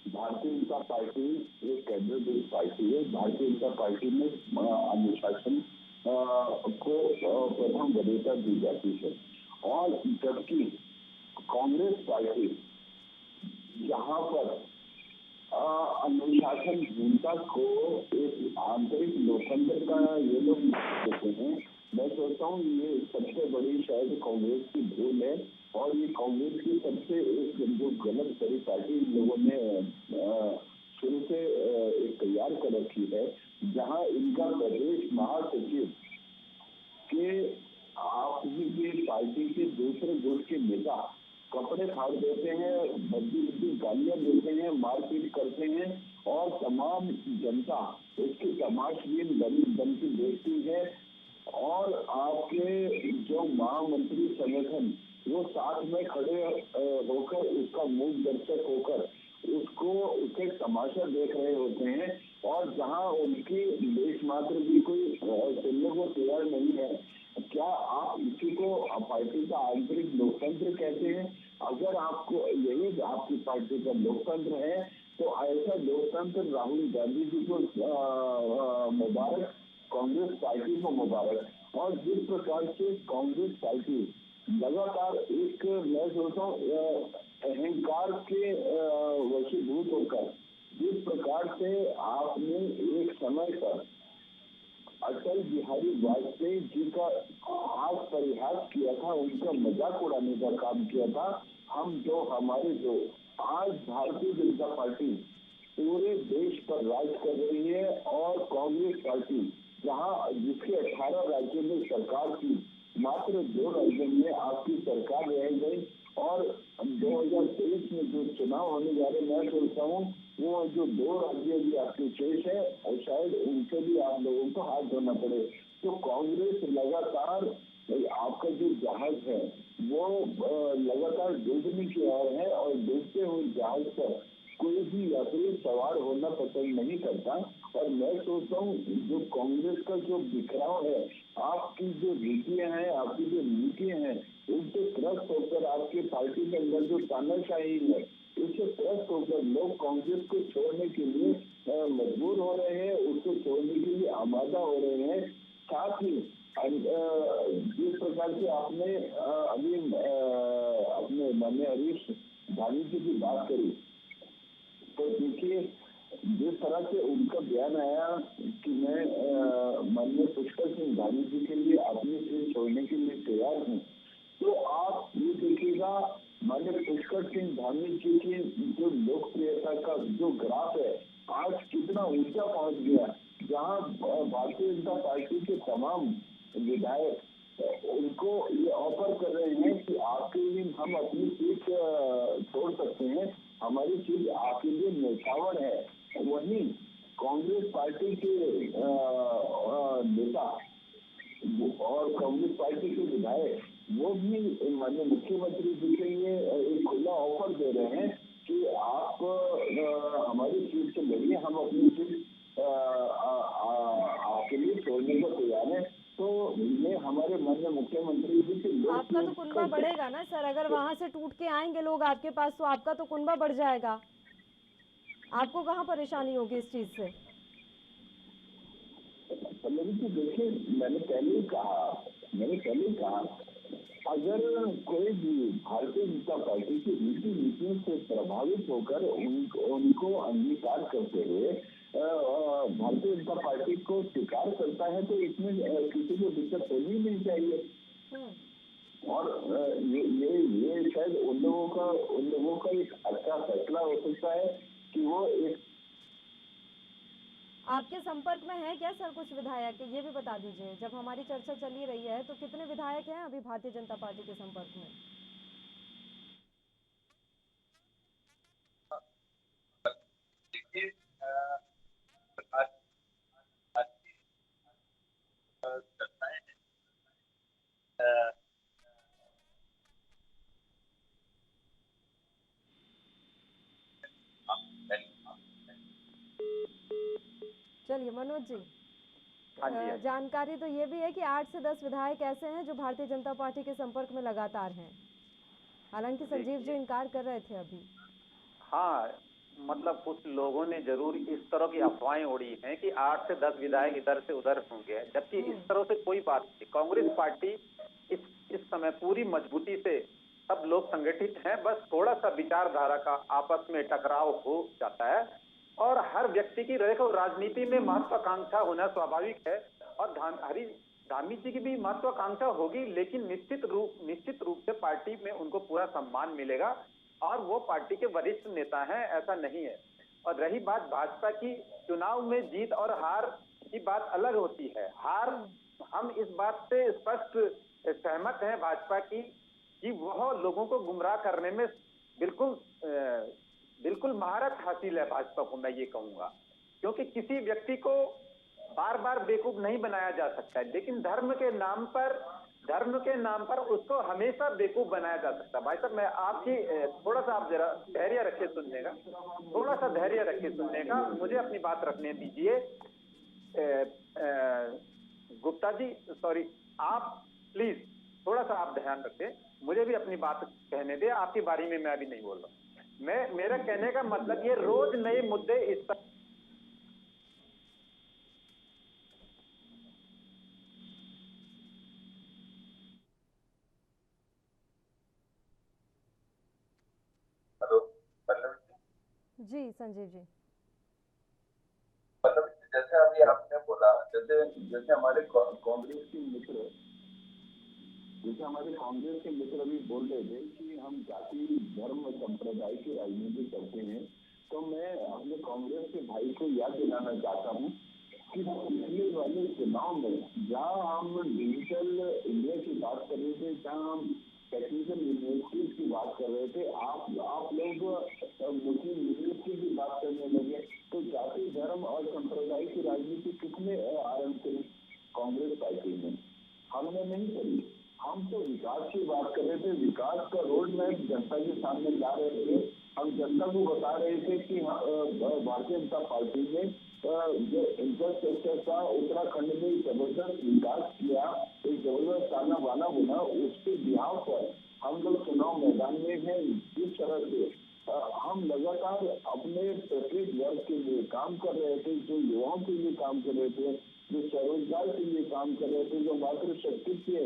भारतीय जनता पार्टी एक कैडर बेस्ड पार्टी है। भारतीय जनता पार्टी में अनुशासन को प्रथम वरीयता दी जाती है और जबकि कांग्रेस पार्टी यहाँ पर अनुशासनहीनता को एक आंतरिक लोकतंत्र का ये लोग कहते हैं। मैं सोचता हूँ ये सबसे बड़ी शायद कांग्रेस की भूल है और ये कांग्रेस की सबसे एक जो गलत बड़ी पार्टी लोगों ने शुरू से एक तैयार कर रखी है, जहाँ इनका प्रदेश महासचिव के आपकी पार्टी के दूसरे गुट के नेता कपड़े फाड़ देते हैं, बद्दी बद्दी गालियां देते हैं, मारपीट करते हैं और तमाम जनता उसकी तमाशबीन बन के देखती है और आपके जो महामंत्री संगठन वो साथ में खड़े होकर उसका मूल दर्शक होकर उसको उसके तमाशा देख रहे होते हैं और जहां उनकी लेश मात्र भी कोई सुनने को तैयार नहीं है। क्या आप इसी को पार्टी का आंतरिक लोकतंत्र कहते हैं? अगर आपको यही आपकी पार्टी का लोकतंत्र है तो ऐसा लोकतंत्र राहुल गांधी जी को मुबारक, कांग्रेस पार्टी को मुबारक। और जिस प्रकार से कांग्रेस पार्टी लगातार एक मैं सोचता हूँ अहंकार के वशीभूत होकर जिस प्रकार से आपने एक समय पर अटल बिहारी वाजपेयी जी का हास परिहास किया था, उनका मजाक उड़ाने का काम किया था, हमारे जो आज भारतीय जनता पार्टी पूरे देश पर राज कर रही है और कांग्रेस पार्टी जहां जिसके 18 राज्यों में सरकार थी, मात्र 2 राज्यों में आपकी सरकार रह गई और 2023 में जो चुनाव होने जा रहे, मैं सोचता हूँ वो जो 2 राज्य भी आपके शेष है और शायद उनसे भी आप लोगों को हाथ धोना पड़े। तो कांग्रेस लगातार आपका जो जहाज है वो लगातार डूबने की ओर है और डूबते हुए जहाज पर कोई भी यात्री सवार होना पसंद नहीं करता। और मैं सोचता हूँ जो कांग्रेस का जो बिखराव है, आपकी जो नीतियां हैं, आपकी जो नीतियां हैं, उनसे त्रस्त होकर आपके पार्टी के अंदर जो तानाशाही है उससे त्रस्त होकर लोग कांग्रेस को छोड़ने के लिए मजबूर हो रहे हैं, उसको छोड़ने के लिए आमादा हो रहे हैं। साथ ही जिस प्रकार से आपने अभी अपने माननीय हरीश धामी जी की बात करी, तो देखिए जिस तरह से उनका बयान आया कि मैं माननीय पुष्कर सिंह धामी जी के लिए अपनी सीट छोड़ने के लिए तैयार हूँ, तो आप ये देखिएगा माननीय पुष्कर सिंह धामी जी की जो लोकप्रियता का जो ग्राफ है आज कितना ऊंचा पहुंच गया, जहां भारतीय जनता पार्टी के तमाम विधायक उनको ये ऑफर कर रहे हैं कि आपके लिए हम अपनी सीट छोड़ सकते हैं, हमारी सीट आपके लिए न्यौछावर है। वहीं कांग्रेस पार्टी के नेता और कांग्रेस पार्टी के विधायक वो भी माननीय मुख्यमंत्री जी के लिए एक खुला ऑफर दे रहे हैं कि आप हमारी सीट से लड़िए, हम अपनी सीट आपके लिए छोड़ने को तैयार है। तो ये हमारे मन में मुख्यमंत्री जी के आपका तो कुनबा बढ़ेगा ना सर, अगर वहां से टूट के आएंगे लोग आपके पास तो आपका तो कुनबा बढ़ जाएगा। आपको कहाँ परेशानी होगी इस चीज से? देखिए, मैंने पहले ही कहा अगर कोई भी भारतीय जनता पार्टी की रीति नीतियों से प्रभावित होकर उनको अंगीकार करते हुए भारतीय जनता पार्टी को स्वीकार करता है तो इसमें किसी को दिक्कत होनी ही नहीं चाहिए। और ये शायद उन लोगों का एक अच्छा फैसला हो सकता है कि वो एक। आपके संपर्क में है क्या सर कुछ विधायक? ये भी बता दीजिए, जब हमारी चर्चा चल ही रही है तो कितने विधायक हैं अभी भारतीय जनता पार्टी के संपर्क में? चलिए मनोज जी, जानकारी तो ये भी है कि 8 से 10 विधायक ऐसे हैं जो भारतीय जनता पार्टी के संपर्क में लगातार हैं। हालांकि संजीव जी इनकार कर रहे थे अभी। हाँ, मतलब कुछ लोगों ने जरूर इस तरह की अफवाहें उड़ी हैं कि 8 से 10 विधायक इधर से उधर होंगे, जबकि इस तरह से कोई बात नहीं। कांग्रेस पार्टी इस समय पूरी मजबूती से सब लोग संगठित हैं, बस थोड़ा सा विचारधारा का आपस में टकराव हो जाता है। और हर व्यक्ति की राजनीति में महत्वाकांक्षा होना स्वाभाविक है, और धामी जी की भी महत्वाकांक्षा होगी, लेकिन निश्चित रूप से पार्टी में उनको पूरा सम्मान मिलेगा और वो पार्टी के वरिष्ठ नेता हैं, ऐसा नहीं है। और रही बात भाजपा की, चुनाव में जीत और हार की बात अलग होती है। हार, हम इस बात से स्पष्ट सहमत हैं भाजपा की कि वह लोगों को गुमराह करने में बिल्कुल महारत हासिल है भाजपा को, मैं ये कहूंगा। क्योंकि किसी व्यक्ति को बार बार बेवकूफ नहीं बनाया जा सकता है, लेकिन धर्म के नाम पर उसको हमेशा बेवकूफ बनाया जा सकता है। भाई साहब, मैं आपकी थोड़ा सा आप जरा धैर्य रखे सुनने का, मुझे अपनी बात रखने दीजिए। गुप्ता जी, सॉरी, आप प्लीज थोड़ा सा आप ध्यान रखें, मुझे भी अपनी बात कहने दे। आपकी बारी में मैं अभी नहीं बोल रहा। मेरा कहने का मतलब ये रोज नए मुद्दे इस पर जी संजीव जी, मतलब जैसे अभी आपने बोला, जैसे हमारे कांग्रेस के मित्र अभी बोल रहे थे कि हम जाति धर्म संप्रदाय की राजनीति करते हैं, तो मैं अपने कांग्रेस के भाई को याद दिलाना चाहता हूँ कि पिछले वाले चुनाव में जहाँ हम डिजिटल इंडिया की बात कर रहे थे, जहाँ हम टेक्निकल यूनिवर्सिटीज की बात कर रहे थे, आप लोग मुस्लिम यूनिवर्सिटी की बात करने लगे। तो जाति धर्म और संप्रदाय की राजनीति किसने आरंभ करी? कांग्रेस पार्टी ने। हमने नहीं करी। हम तो विकास की बात कर रहे थे, विकास का रोड मैप जनता के सामने ला रहे थे। हम जनता को बता रहे थे कि भारतीय जनता पार्टी ने जो इंफ्रास्ट्रक्चर का उत्तराखंड में जबरदस्त विकास किया, एक जबरदस्त ताना बाना बना, उसके बिहाव पर हम लोग चुनाव मैदान में हैं। जिस तरह से हम लगातार अपने प्रत्येक वर्ग के लिए काम कर रहे थे, जो युवाओं के लिए काम कर रहे थे, जो स्वरोजगार के लिए काम कर रहे थे, जो मातृशक्ति के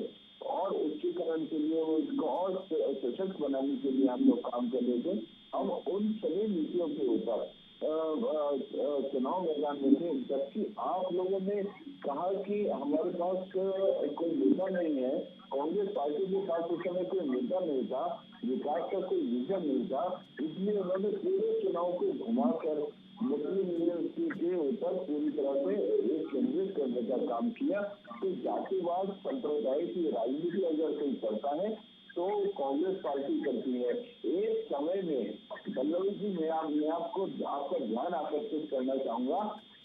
और उच्चीकरण के लिए, उसको और सशक्त बनाने के लिए हम लोग काम कर रहे थे। हम उन सभी नीतियों के ऊपर चुनाव मैदान में थे, जबकि आप लोगों ने कहा कि हमारे पास कोई मुद्दा नहीं है। कांग्रेस पार्टी के पास उस समय कोई मुद्दा नहीं था, विकास का कोई विजन नहीं था, इसलिए उन्होंने पूरे चुनाव को घुमाकर मुस्लिम यूनिवर्सिटी के ऊपर पूरी तरह से एक केंद्रित करने का काम किया। तो जातिवाद संप्रदाय की राजनीति अगर कोई करता है तो कांग्रेस पार्टी करती है। एक समय में पल्लवी जी, मैं आपका ध्यान आकर्षित करना चाहूंगा,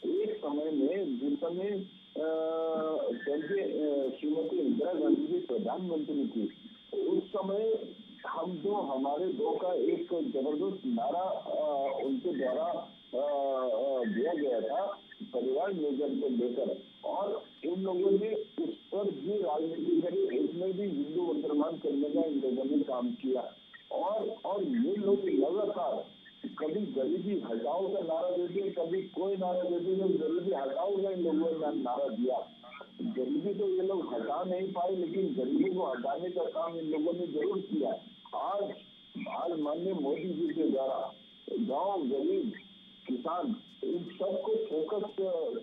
एक समय में जिस समय श्रीमती इंदिरा गांधी जी प्रधानमंत्री थी, उस समय हमारे दो का एक जबरदस्त नारा दिया गया था परिवार नियोजन को लेकर, और इन लोगों ने उस पर भी राजनीति करी, इसमें भी हिंदू मुसलमान करने का इन लोगों ने काम किया। और ये लोग लगातार कभी गरीबी हटाओ का नारा देते, कभी कोई नारा देते, जब गरीबी हटाओ का इन लोगों ने नारा दिया। गरीबी तो ये लोग हटा नहीं पाए, लेकिन गरीबी को हटाने का काम इन लोगों ने जरूर किया। आज माननीय मोदी जी के द्वारा गांव, गरीब, किसान, इन सबको फोकस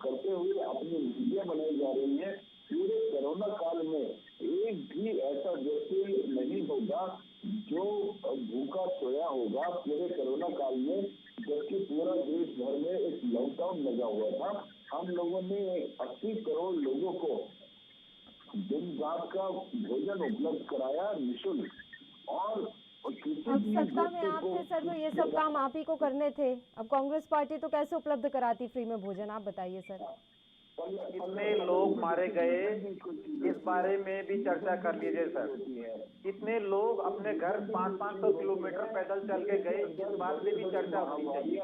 करते हुए अपनी नीतियां बनाई जा रही है। पूरे कोरोना काल में एक भी ऐसा व्यक्ति नहीं होगा जो भूखा सोया होगा पूरे कोरोना काल में, जबकि पूरा देश भर में एक लॉकडाउन लगा हुआ था। हम लोगों ने 80 करोड़ लोगों को दिन रात का भोजन उपलब्ध कराया निःशुल्क। और अब सत्ता में आप थे सर, तो ये सब काम आप ही को करने थे। अब कांग्रेस पार्टी तो कैसे उपलब्ध कराती फ्री में भोजन, आप बताइए सर। कितने लोग मारे गए इस बारे में भी चर्चा कर लीजिए सर। कितने लोग अपने घर 500-500 किलोमीटर पैदल चल के गए, इस बात में भी चर्चा होनी चाहिए।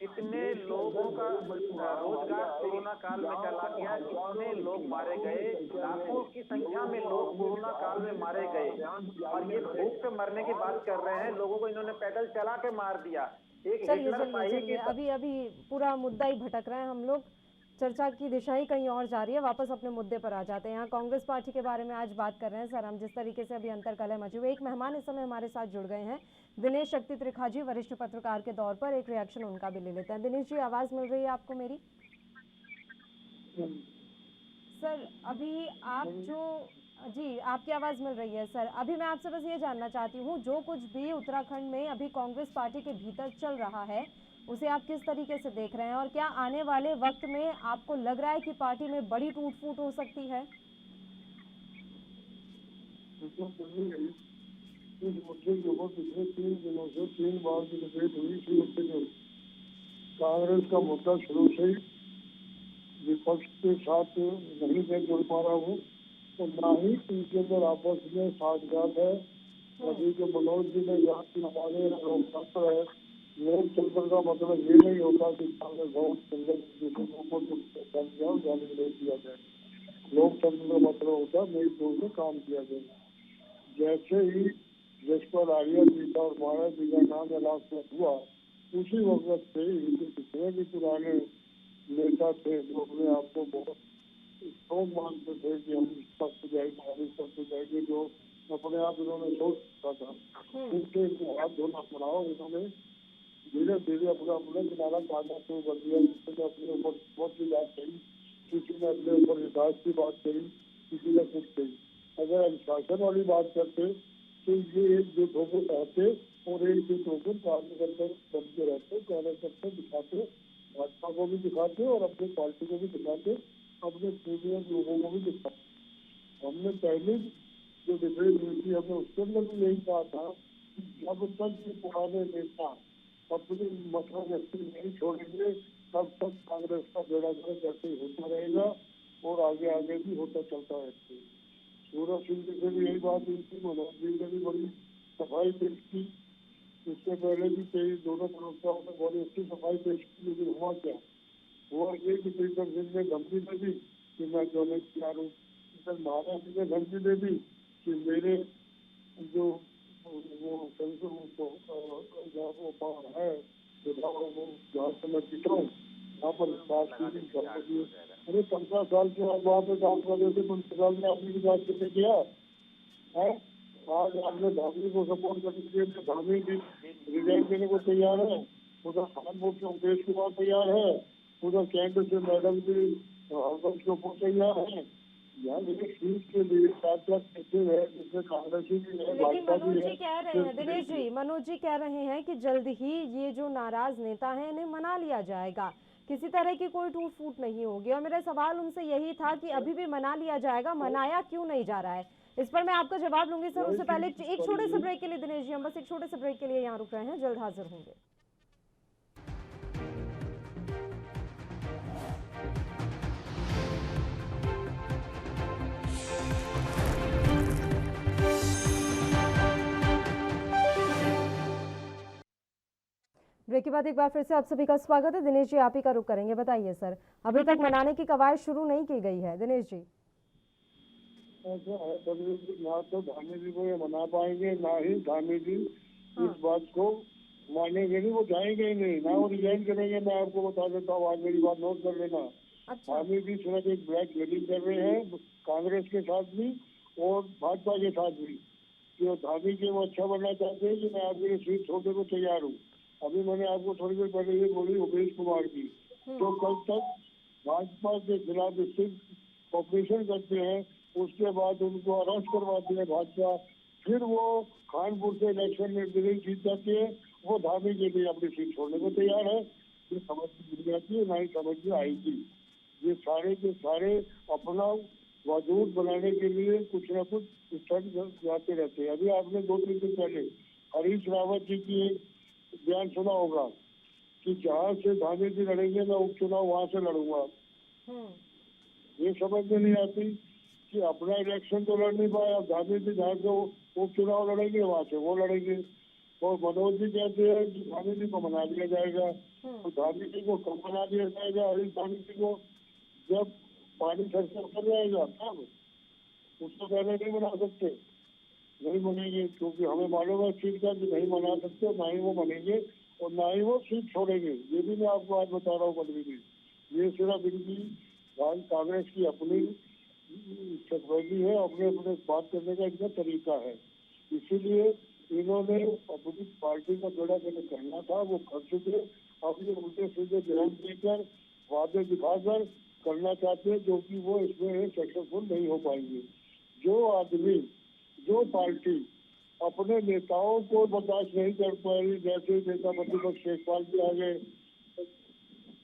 कितने लोगों का रोजगार कोरोना काल में चला गया, कितने लोग मारे गए, लाखों की संख्या में लोग कोरोना काल में मारे गए। और ये भूख से मरने की बात कर रहे हैं, लोगों को इन्होंने पैदल चला के मार दिया। एक चलिए अभी पूरा मुद्दा ही भटक रहे हैं हम लोग, चर्चा की दिशा ही कहीं और जा रही है। वापस अपने मुद्दे पर आ जाते हैं। यहाँ कांग्रेस पार्टी के बारे में आज बात कर रहे हैं सर हम, जिस तरीके से अभी अंतर्कलह मचे हुए। एक मेहमान इस समय हमारे साथ जुड़ गए हैं, दिनेश शक्ति त्रिखाजी, वरिष्ठ पत्रकार के तौर पर। एक रिएक्शन उनका भी ले लेते हैं। दिनेश जी, आवाज मिल रही है आपको मेरी? सर अभी आप जी आपकी आवाज मिल रही है सर। अभी मैं आपसे बस ये जानना चाहती हूँ, जो कुछ भी उत्तराखंड में अभी कांग्रेस पार्टी के भीतर चल रहा है, उसे आप किस तरीके से देख रहे हैं, और क्या आने वाले वक्त में आपको लग रहा है कि पार्टी में बड़ी टूट फूट हो सकती है? इस मुद्दे के ऊपर पिछले 3 दिनों से 3 बार की डिबेट हुई थी। कांग्रेस का मुद्दा शुरू से ही विपक्ष के साथ नहीं मैं जुड़ पा रहा हूँ, तो ना ही इनके अंदर आपस में साझगात है। अभी जो मनोज जी ने यहाँ की हमारे लोकतंत्र है, लोकतंत्र का मतलब ये नहीं होता कि कांग्रेस बहुत सुंदर जाने नहीं किया जाए। लोकतंत्र का मतलब होता है मेरी तौर से काम किया जाए। जैसे ही जसपाल आर्या जी का और महाराज जी का नाम अनाउंसमेंट हुआ, उसी वक्त से इनके पिछले भी पुराने नेता थे जो अपने आप को बहुत स्ट्रॉन्ग मानते थे कि हम पक्ष जाएंगे, हमारे पक्ष जाएंगे, जो अपने आप इन्होंने सोच सकता था, उनके हाथ धोना पड़ा। इन्होंने धीरे धीरे अपना किनारा काटना शुरू कर दिया। किसी ने अपने ऊपर बहुत की बात कही, किसी ने अपने ऊपर विकास की बात कही, किसी ने कुछ कही। अगर अनुशासन वाली बात करते तो ये एकजुट होकर रहते और एकजुट होकर कार्यकर्ता बन के रहते, कार्यकर्ता दिखाते, भाजपा को भी दिखाते और अपनी पार्टी को भी दिखाते, अपने पूरे लोगों को भी दिखाते। हमने पहले जो डिबेट हुई थी, हमने उसके अंदर भी यही कहा था कि जब तक ये पुराने नेता अपनी मतलब व्यक्ति नहीं छोड़ेंगे, तब तक कांग्रेस का बेड़ा गर्क ऐसे ही होता रहेगा और आगे आगे भी होता चलता है। सूरज सिंह जी से भी यही बात हुई थी, मनोज जी ने भी बड़ी सफाई पेश की, इससे पहले भी कई दोनों प्रवक्ताओं ने बड़ी अच्छी सफाई पेश की। लेकिन हुआ क्या? हुआ ये कि प्रीतम सिंह ने धमकी दे दी कि मैं जो नहीं तैयार हूँ। महाराज जी ने धमकी दे दी कि मेरे जो वो है जहाँ से मैं जीता हूँ, यहाँ पर बात की। अरे 15 साल के बाद वहाँ पे काम कर रहे थे, 15 साल में आपने की बात करने किया है। आज आपने धामी को सपोर्ट करने के लिए धामी भी रिजाइन देने को तैयार है, उधर खानपुर से उपेश कुमार तैयार है, उधर केंद्र से मैडम भी हरबंश को तैयार है। लेकिन मनोज जी कह रहे हैं, दिनेश जी, मनोज जी कह रहे हैं कि जल्द ही ये जो नाराज नेता है इन्हें मना लिया जाएगा, किसी तरह की कोई टूट फूट नहीं होगी। और मेरा सवाल उनसे यही था कि अभी भी मना लिया जाएगा, मनाया क्यों नहीं जा रहा है? इस पर मैं आपका जवाब लूंगी सर। उससे पहले एक छोटे से ब्रेक के लिए दिनेश जी, हम बस एक छोटे से ब्रेक के लिए यहाँ रुक रहे हैं, जल्द हाजिर होंगे। ब्रेक ब्रेक के बाद एक बार फिर से आप सभी का स्वागत है। दिनेश जी, आप ही का रुख करेंगे, बताइए सर, अभी तक मनाने की कवायद शुरू नहीं की गई है। दिनेश जी, ऐसा है कभी ना तो धामी जी को ये मना पाएंगे, ना ही धामी जी इस बात को मानेंगे नहीं, वो जाएंगे ही नहीं, ना वो रिजाइन करेंगे। मैं आपको बता देता हूँ, आज मेरी बात नोट कर लेना। अच्छा, धामी जी सिर्फ एक ब्लैक मेलिंग कर रहे हैं कांग्रेस के साथ भी और भाजपा के साथ भी। जो धामी के वो अच्छा बनना चाहते हैं कि मैं आपके लिए सीट छोड़ने को तैयार हूँ। अभी मैंने आपको थोड़ी देर पहले ये बोली उमेश कुमार की, तो कल तक भाजपा के खिलाफ स्ट्रिक्ट ऑपरेशन करते हैं, उसके बाद उनको अरेस्ट करवाती है भाजपा, फिर वो कानपुर से इलेक्शन में दिल्ली जीत जाती है, वो धामी के लिए अपनी सीट छोड़ने को तैयार है। ये समझ मिल जाती है, ना ही समझ में आएगी। ये सारे के सारे अपना वजूद बनाने के लिए कुछ न कुछ स्टंट जाते रहते हैं। अभी आपने 2-3 दिन पहले हरीश रावत जी की एक बयान सुना होगा कि जहाँ से धामी जी लड़ेंगे मैं उपचुनाव वहां से लड़ूंगा। ये समझ में नहीं आती कि अपना इलेक्शन तो लड़ नहीं पाए, अब धामी जी जहाँ से उपचुनाव लड़ेंगे वहां से वो लड़ेंगे। और मनोज जी कहते हैं कि धामी जी को मना दिया जाएगा, तो धामी जी को कब मना दिया जाएगा? हरीश धामी जी को जब पानी सर से उतर जाएगा तब, उसको पहले नहीं मना सकते, नहीं बनेंगे, क्योंकि हमें मालूम है सीट का कि नहीं मना सकते, ना ही वो बनेंगे और ना ही वो सीट छोड़ेंगे। ये भी मैं आपको आज बता रहा हूँ पदवी जी, ये सिर्फ इनकी कांग्रेस की अपनी स्ट्रेटजी है, अपने अपने बात करने का इनका तरीका है। इसीलिए इन्होंने अपनी पार्टी का बेड़ा गर्क करना था, वो कर चुके। अपने उल्टे सीधे बयान देकर वादे दिखाकर करना चाहते हैं, जो कि वो इसमें सक्सेसफुल नहीं हो पाएंगे। जो आदमी, जो पार्टी अपने नेताओं को बर्दाश्त नहीं कर पाई, जैसे नेता प्रतिपक्ष शेखपाल जी आ गए,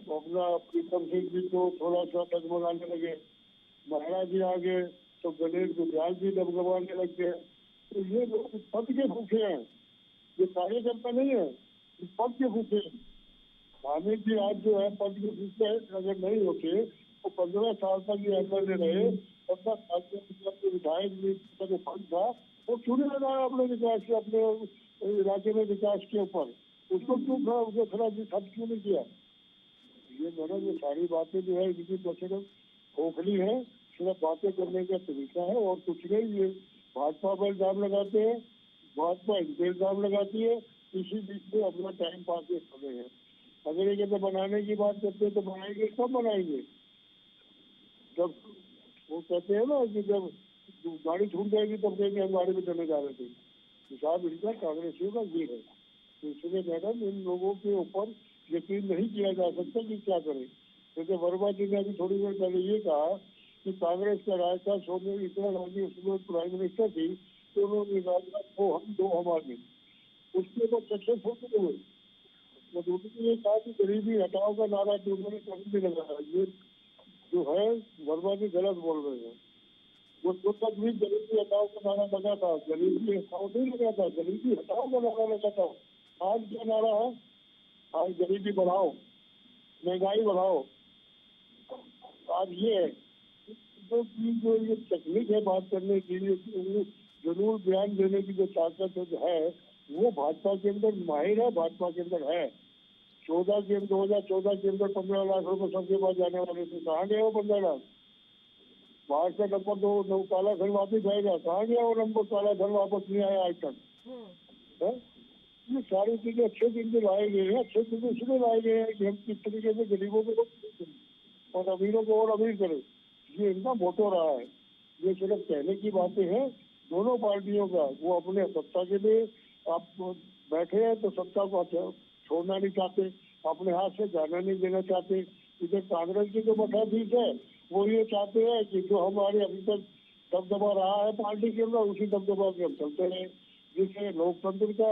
अपना प्रीतम सिंह जी को थोड़ा सा डगमगाने लगे, महाराज जी आ गए तो गणेश गुजराल जी डगमगाने लग गए। तो ये लोग पद के भूखे हैं, ये कार्यकर्ता नहीं है, पद के भूखे हैं। धामी जी आज जो है पद के भूखे अगर नहीं होते तो 15 साल तक ये एमएलए रहे, 15 साल के विधायक का जो फंड था वो क्यों नहीं लगाया अपने विकास के, अपने इलाके में विकास के ऊपर? उसको क्यों खर्च क्यों नहीं किया? ये मैंने ये सारी बातें जो है इनकी प्रचलन खोखली है, सिर्फ बातें करने का तरीका है और कुछ नहीं। ये भाजपा पर इल्जाम लगाते हैं, भाजपा इन पर इल्जाम लगाती है, इसी बीच में अपना टाइम पास के खड़े हैं। अगर ये कहते बनाने की बात करते हैं तो बनाएंगे, कब बनाएंगे? जब वो कहते हैं ना कि जब गाड़ी छूट जाएगी तब कहेंगे हम गाड़ी में चले जा रहे थे। हिसाब इनका कांग्रेसियों का ये है। तो इसलिए मैडम इन लोगों के ऊपर यकीन नहीं किया जा सकता कि क्या करें। जैसे वर्मा जी ने अभी थोड़ी देर पहले ये कहा कि कांग्रेस का राजस्थान छोड़ने इंदिरा गांधी उसमें प्राइम मिनिस्टर थी तो उन्होंने कहा वो हम दो हमारे, उसके ऊपर सक्सेसफुल नहीं हुए। उन्होंने ये कहा कि गरीबी हटाओ का नारा तो उन्होंने कभी नहीं लगाया। ये जो है वर्मा जी गलत बोल रहे हैं। वो तक भी गरीबी हटाओ का नारा लगा था, गरीबी हटाओ नहीं लगा था, गरीबी हटाओ का नारा लगा था। आज क्या नारा है? आज गरीबी बढ़ाओ, महंगाई बढ़ाओ। आज ये है जो ये तकनीक है बात करने की, जरूर बयान देने की जो ताकत है वो भाजपा के अंदर माहिर है, भाजपा के अंदर है। 2014 के अंदर 15 लाख रुपए सबके पास जाने वाले थे, कहाँ गए वो 15 लाख? बाहर से नंबर 2 काला धन वापिस आएगा, कहाँ गया वो नंबर? काला धन वापस नहीं आया आज तक। ये सारी चीजें अच्छे दिन में लाए गए हैं, अच्छे दिन इसलिए लाए गए हैं कि हम किस तरीके से गरीबों को और अमीरों को और अमीर करें। ये इनका मोटो रहा है। ये सिर्फ कहने की बातें हैं दोनों पार्टियों का। वो अपने सत्ता के लिए आप बैठे हैं तो सत्ता को छोड़ना नहीं चाहते, अपने हाथ से जाना नहीं देना चाहते। इधर कांग्रेस की जो मठाधीश है वो ये चाहते हैं कि जो हमारे अभी तक दबदबा रहा है पार्टी के अंदर उसी दबदबा के हम चलते रहे, जिससे लोकतंत्र का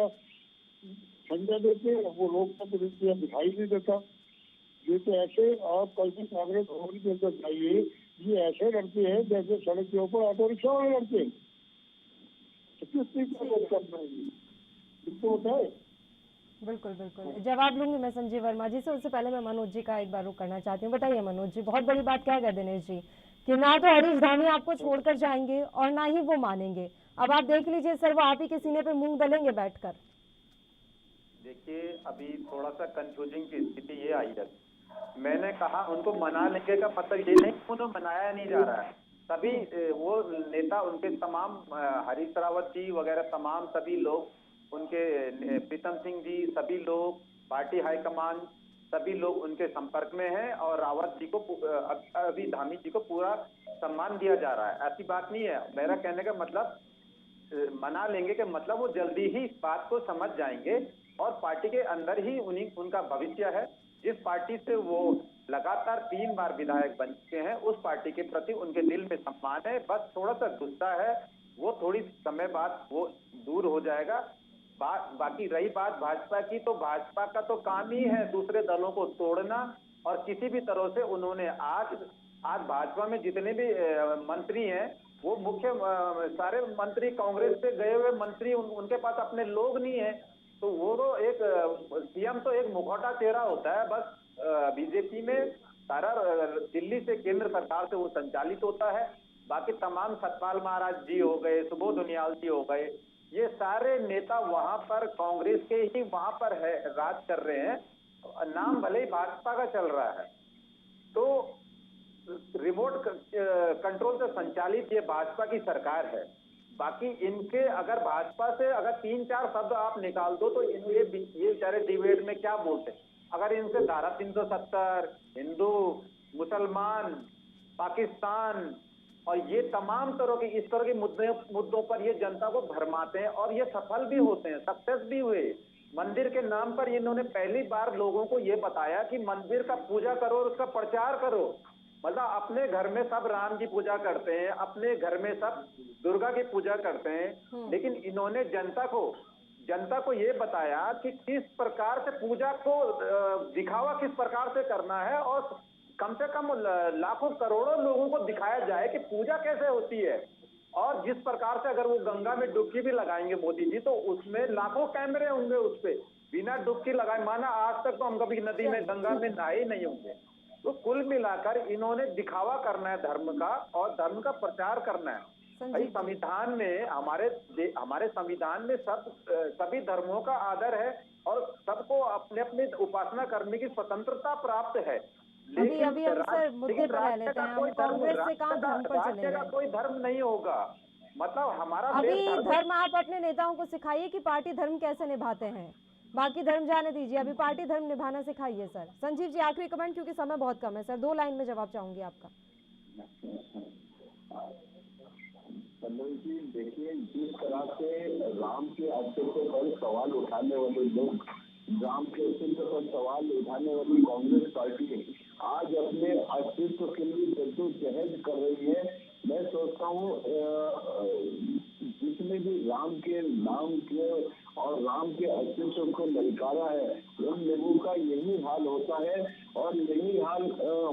संज्ञा देते हैं। वो लोकतंत्र दिखाई नहीं देता। ये तो ऐसे आप कल की कांग्रेस भवन के अंदर जाइए, ये ऐसे लड़ते हैं जैसे सड़क के ऊपर ऑटो रिक्शा वाले लड़ते हैं। तो किस चीज का करना है इनको बताए? बिल्कुल बिल्कुल, जवाब लूंगी मैं संजीव वर्मा जी से। उससे पहले मैं मनोज जी का एक बार रुख करना चाहती हूँ। बताइए मनोज जी, बहुत बड़ी बात क्या है दिनेश जी कि ना तो हरीश धामी आपको छोड़कर जाएंगे और ना ही वो मानेंगे। अब आप देख लीजिए सर, वो आप ही के सीने पे मूंग दलेंगे बैठकर। देखिए, अभी थोड़ा सा कंफ्यूजिंग की स्थिति ये आई है। मैंने कहा उनको मना लेंगे का मतलब ये नहीं कि उन्हें मनाया नहीं जा रहा है। सभी वो नेता, उनके तमाम हरीश रावत जी वगैरह तमाम सभी लोग, उनके प्रीतम सिंह जी, सभी लोग, पार्टी हाईकमान सभी लोग उनके संपर्क में हैं और रावत जी को अभी धामी जी को पूरा सम्मान दिया जा रहा है। ऐसी बात नहीं है। मेरा कहने का मतलब मना लेंगे कि मतलब वो जल्दी ही इस बात को समझ जाएंगे और पार्टी के अंदर ही उनका भविष्य है। जिस पार्टी से वो लगातार 3 बार विधायक बन चुके हैं, उस पार्टी के प्रति उनके दिल में सम्मान है। बस थोड़ा सा गुस्सा है, वो थोड़ी समय बाद वो दूर हो जाएगा। बाकी रही बात भाजपा की, तो भाजपा का तो काम ही है दूसरे दलों को तोड़ना और किसी भी तरह से उन्होंने आज भाजपा में जितने भी मंत्री हैं, वो मुख्य सारे मंत्री कांग्रेस से गए हुए मंत्री, उनके पास अपने लोग नहीं है। तो वो तो एक सीएम तो एक मुखौटा चेहरा होता है। बस बीजेपी में सारा दिल्ली से, केंद्र सरकार से वो संचालित होता है। बाकी तमाम सतपाल महाराज जी हो गए, सुबोध उनियाल जी हो गए, ये सारे नेता वहां पर कांग्रेस के ही वहां पर है, राज कर रहे हैं। नाम भले ही भाजपा का चल रहा है, तो रिमोट कंट्रोल से संचालित ये भाजपा की सरकार है। बाकी इनके अगर भाजपा से अगर 3-4 शब्द आप निकाल दो तो ये बेचारे डिबेट में क्या बोलते हैं। अगर इनसे धारा 370, हिंदू, मुसलमान, पाकिस्तान और ये तमाम तरह के इस तरह के मुद्दों पर ये जनता को भरमाते हैं और ये सफल भी होते हैं, सक्सेस भी हुए। मंदिर के नाम पर इन्होंने पहली बार लोगों को ये बताया कि मंदिर का पूजा करो और उसका प्रचार करो। मतलब अपने घर में सब राम की पूजा करते हैं, अपने घर में सब दुर्गा की पूजा करते हैं, लेकिन इन्होंने जनता को ये बताया कि किस प्रकार से पूजा को दिखावा किस प्रकार से करना है और कम से कम लाखों करोड़ों लोगों को दिखाया जाए कि पूजा कैसे होती है। और जिस प्रकार से अगर वो गंगा में डुबकी भी लगाएंगे मोदी जी, तो उसमें लाखों कैमरे होंगे उस पे, बिना डुबकी लगाए। माना आज तक तो हम कभी नदी में, गंगा में नहाए नहीं होंगे। तो कुल मिलाकर इन्होंने दिखावा करना है धर्म का और धर्म का प्रचार करना है। भाई संविधान में, हमारे संविधान में सभी धर्मों का आदर है और सबको अपने अपने उपासना करने की स्वतंत्रता प्राप्त है। अभी हम सर मुद्दे पर रह लेते हैं। हम कांग्रेस से कहाँ धर्म पर चले राज्य का गए? कोई धर्म नहीं होगा। मतलब हमारा अभी धर्म आप अपने नेताओं को सिखाइए कि पार्टी धर्म कैसे निभाते हैं। बाकी धर्म जाने दीजिए, अभी पार्टी धर्म निभाना सिखाइए सर। संजीव जी आखिरी कमेंट, क्योंकि समय बहुत कम है सर, 2 लाइन में जवाब चाहूंगी आपका। जी देखिए, जिस तरह से राम के अस्तित्व पर सवाल उठाने वाले लोग, राम के अस्तित्व पर सवाल उठाने वाली कांग्रेस पार्टी आज अपने अस्तित्व के लिए जद्दोजहद कर रही है। मैं सोचता हूँ जिसने भी राम के नाम के और राम के अस्तित्व को ललकारा है, उन लोगों का यही हाल होता है और यही हाल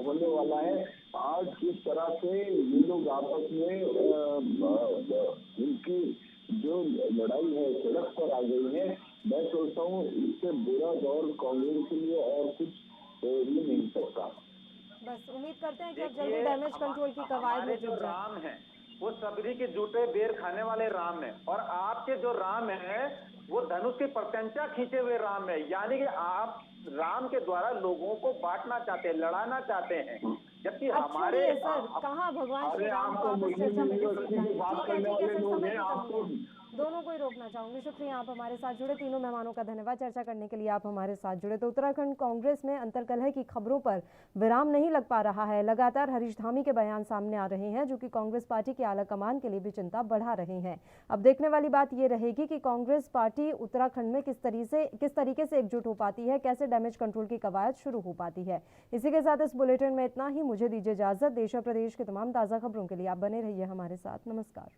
होने वाला है। आज जिस तरह से ये लोग आपस में इनकी जो लड़ाई है सड़क पर आ गई है, मैं सोचता हूँ इससे बुरा दौर कांग्रेस के लिए और कुछ ही नहीं सकता। बस उम्मीद करते हैं कि अब जल्दी डैमेज कंट्रोल की कवायद में जुट जाए। राम है वो सबरी के जूते बेर खाने वाले राम है, और आपके जो राम है वो धनुष की प्रत्यंचा खींचे हुए राम है। यानी कि आप राम के द्वारा लोगों को बांटना चाहते हैं, लड़ाना चाहते हैं, जबकि हमारे सर कहाँ भगवान श्री राम को आपस चर्चा में ठीक है सर, समय आपको दोनों को ही रोकना चाहूंगी। शुक्रिया आप हमारे साथ जुड़े, तीनों मेहमानों का धन्यवाद चर्चा करने के लिए आप हमारे साथ जुड़े। तो उत्तराखंड कांग्रेस में अंतर्कलह की खबरों पर विराम नहीं लग पा रहा है। लगातार हरीश धामी के बयान सामने आ रहे हैं जो कि कांग्रेस पार्टी की आला कमान के लिए भी चिंता बढ़ा रहे हैं। अब देखने वाली बात यह रहेगी कि कांग्रेस पार्टी उत्तराखंड में किस तरीके से एकजुट हो पाती है, कैसे डैमेज कंट्रोल की कवायद शुरू हो पाती है। इसी के साथ इस बुलेटिन में इतना ही। मुझे दीजिए इजाजत। देश और प्रदेश के तमाम ताज़ा खबरों के लिए आप बने रहिए हमारे साथ। नमस्कार।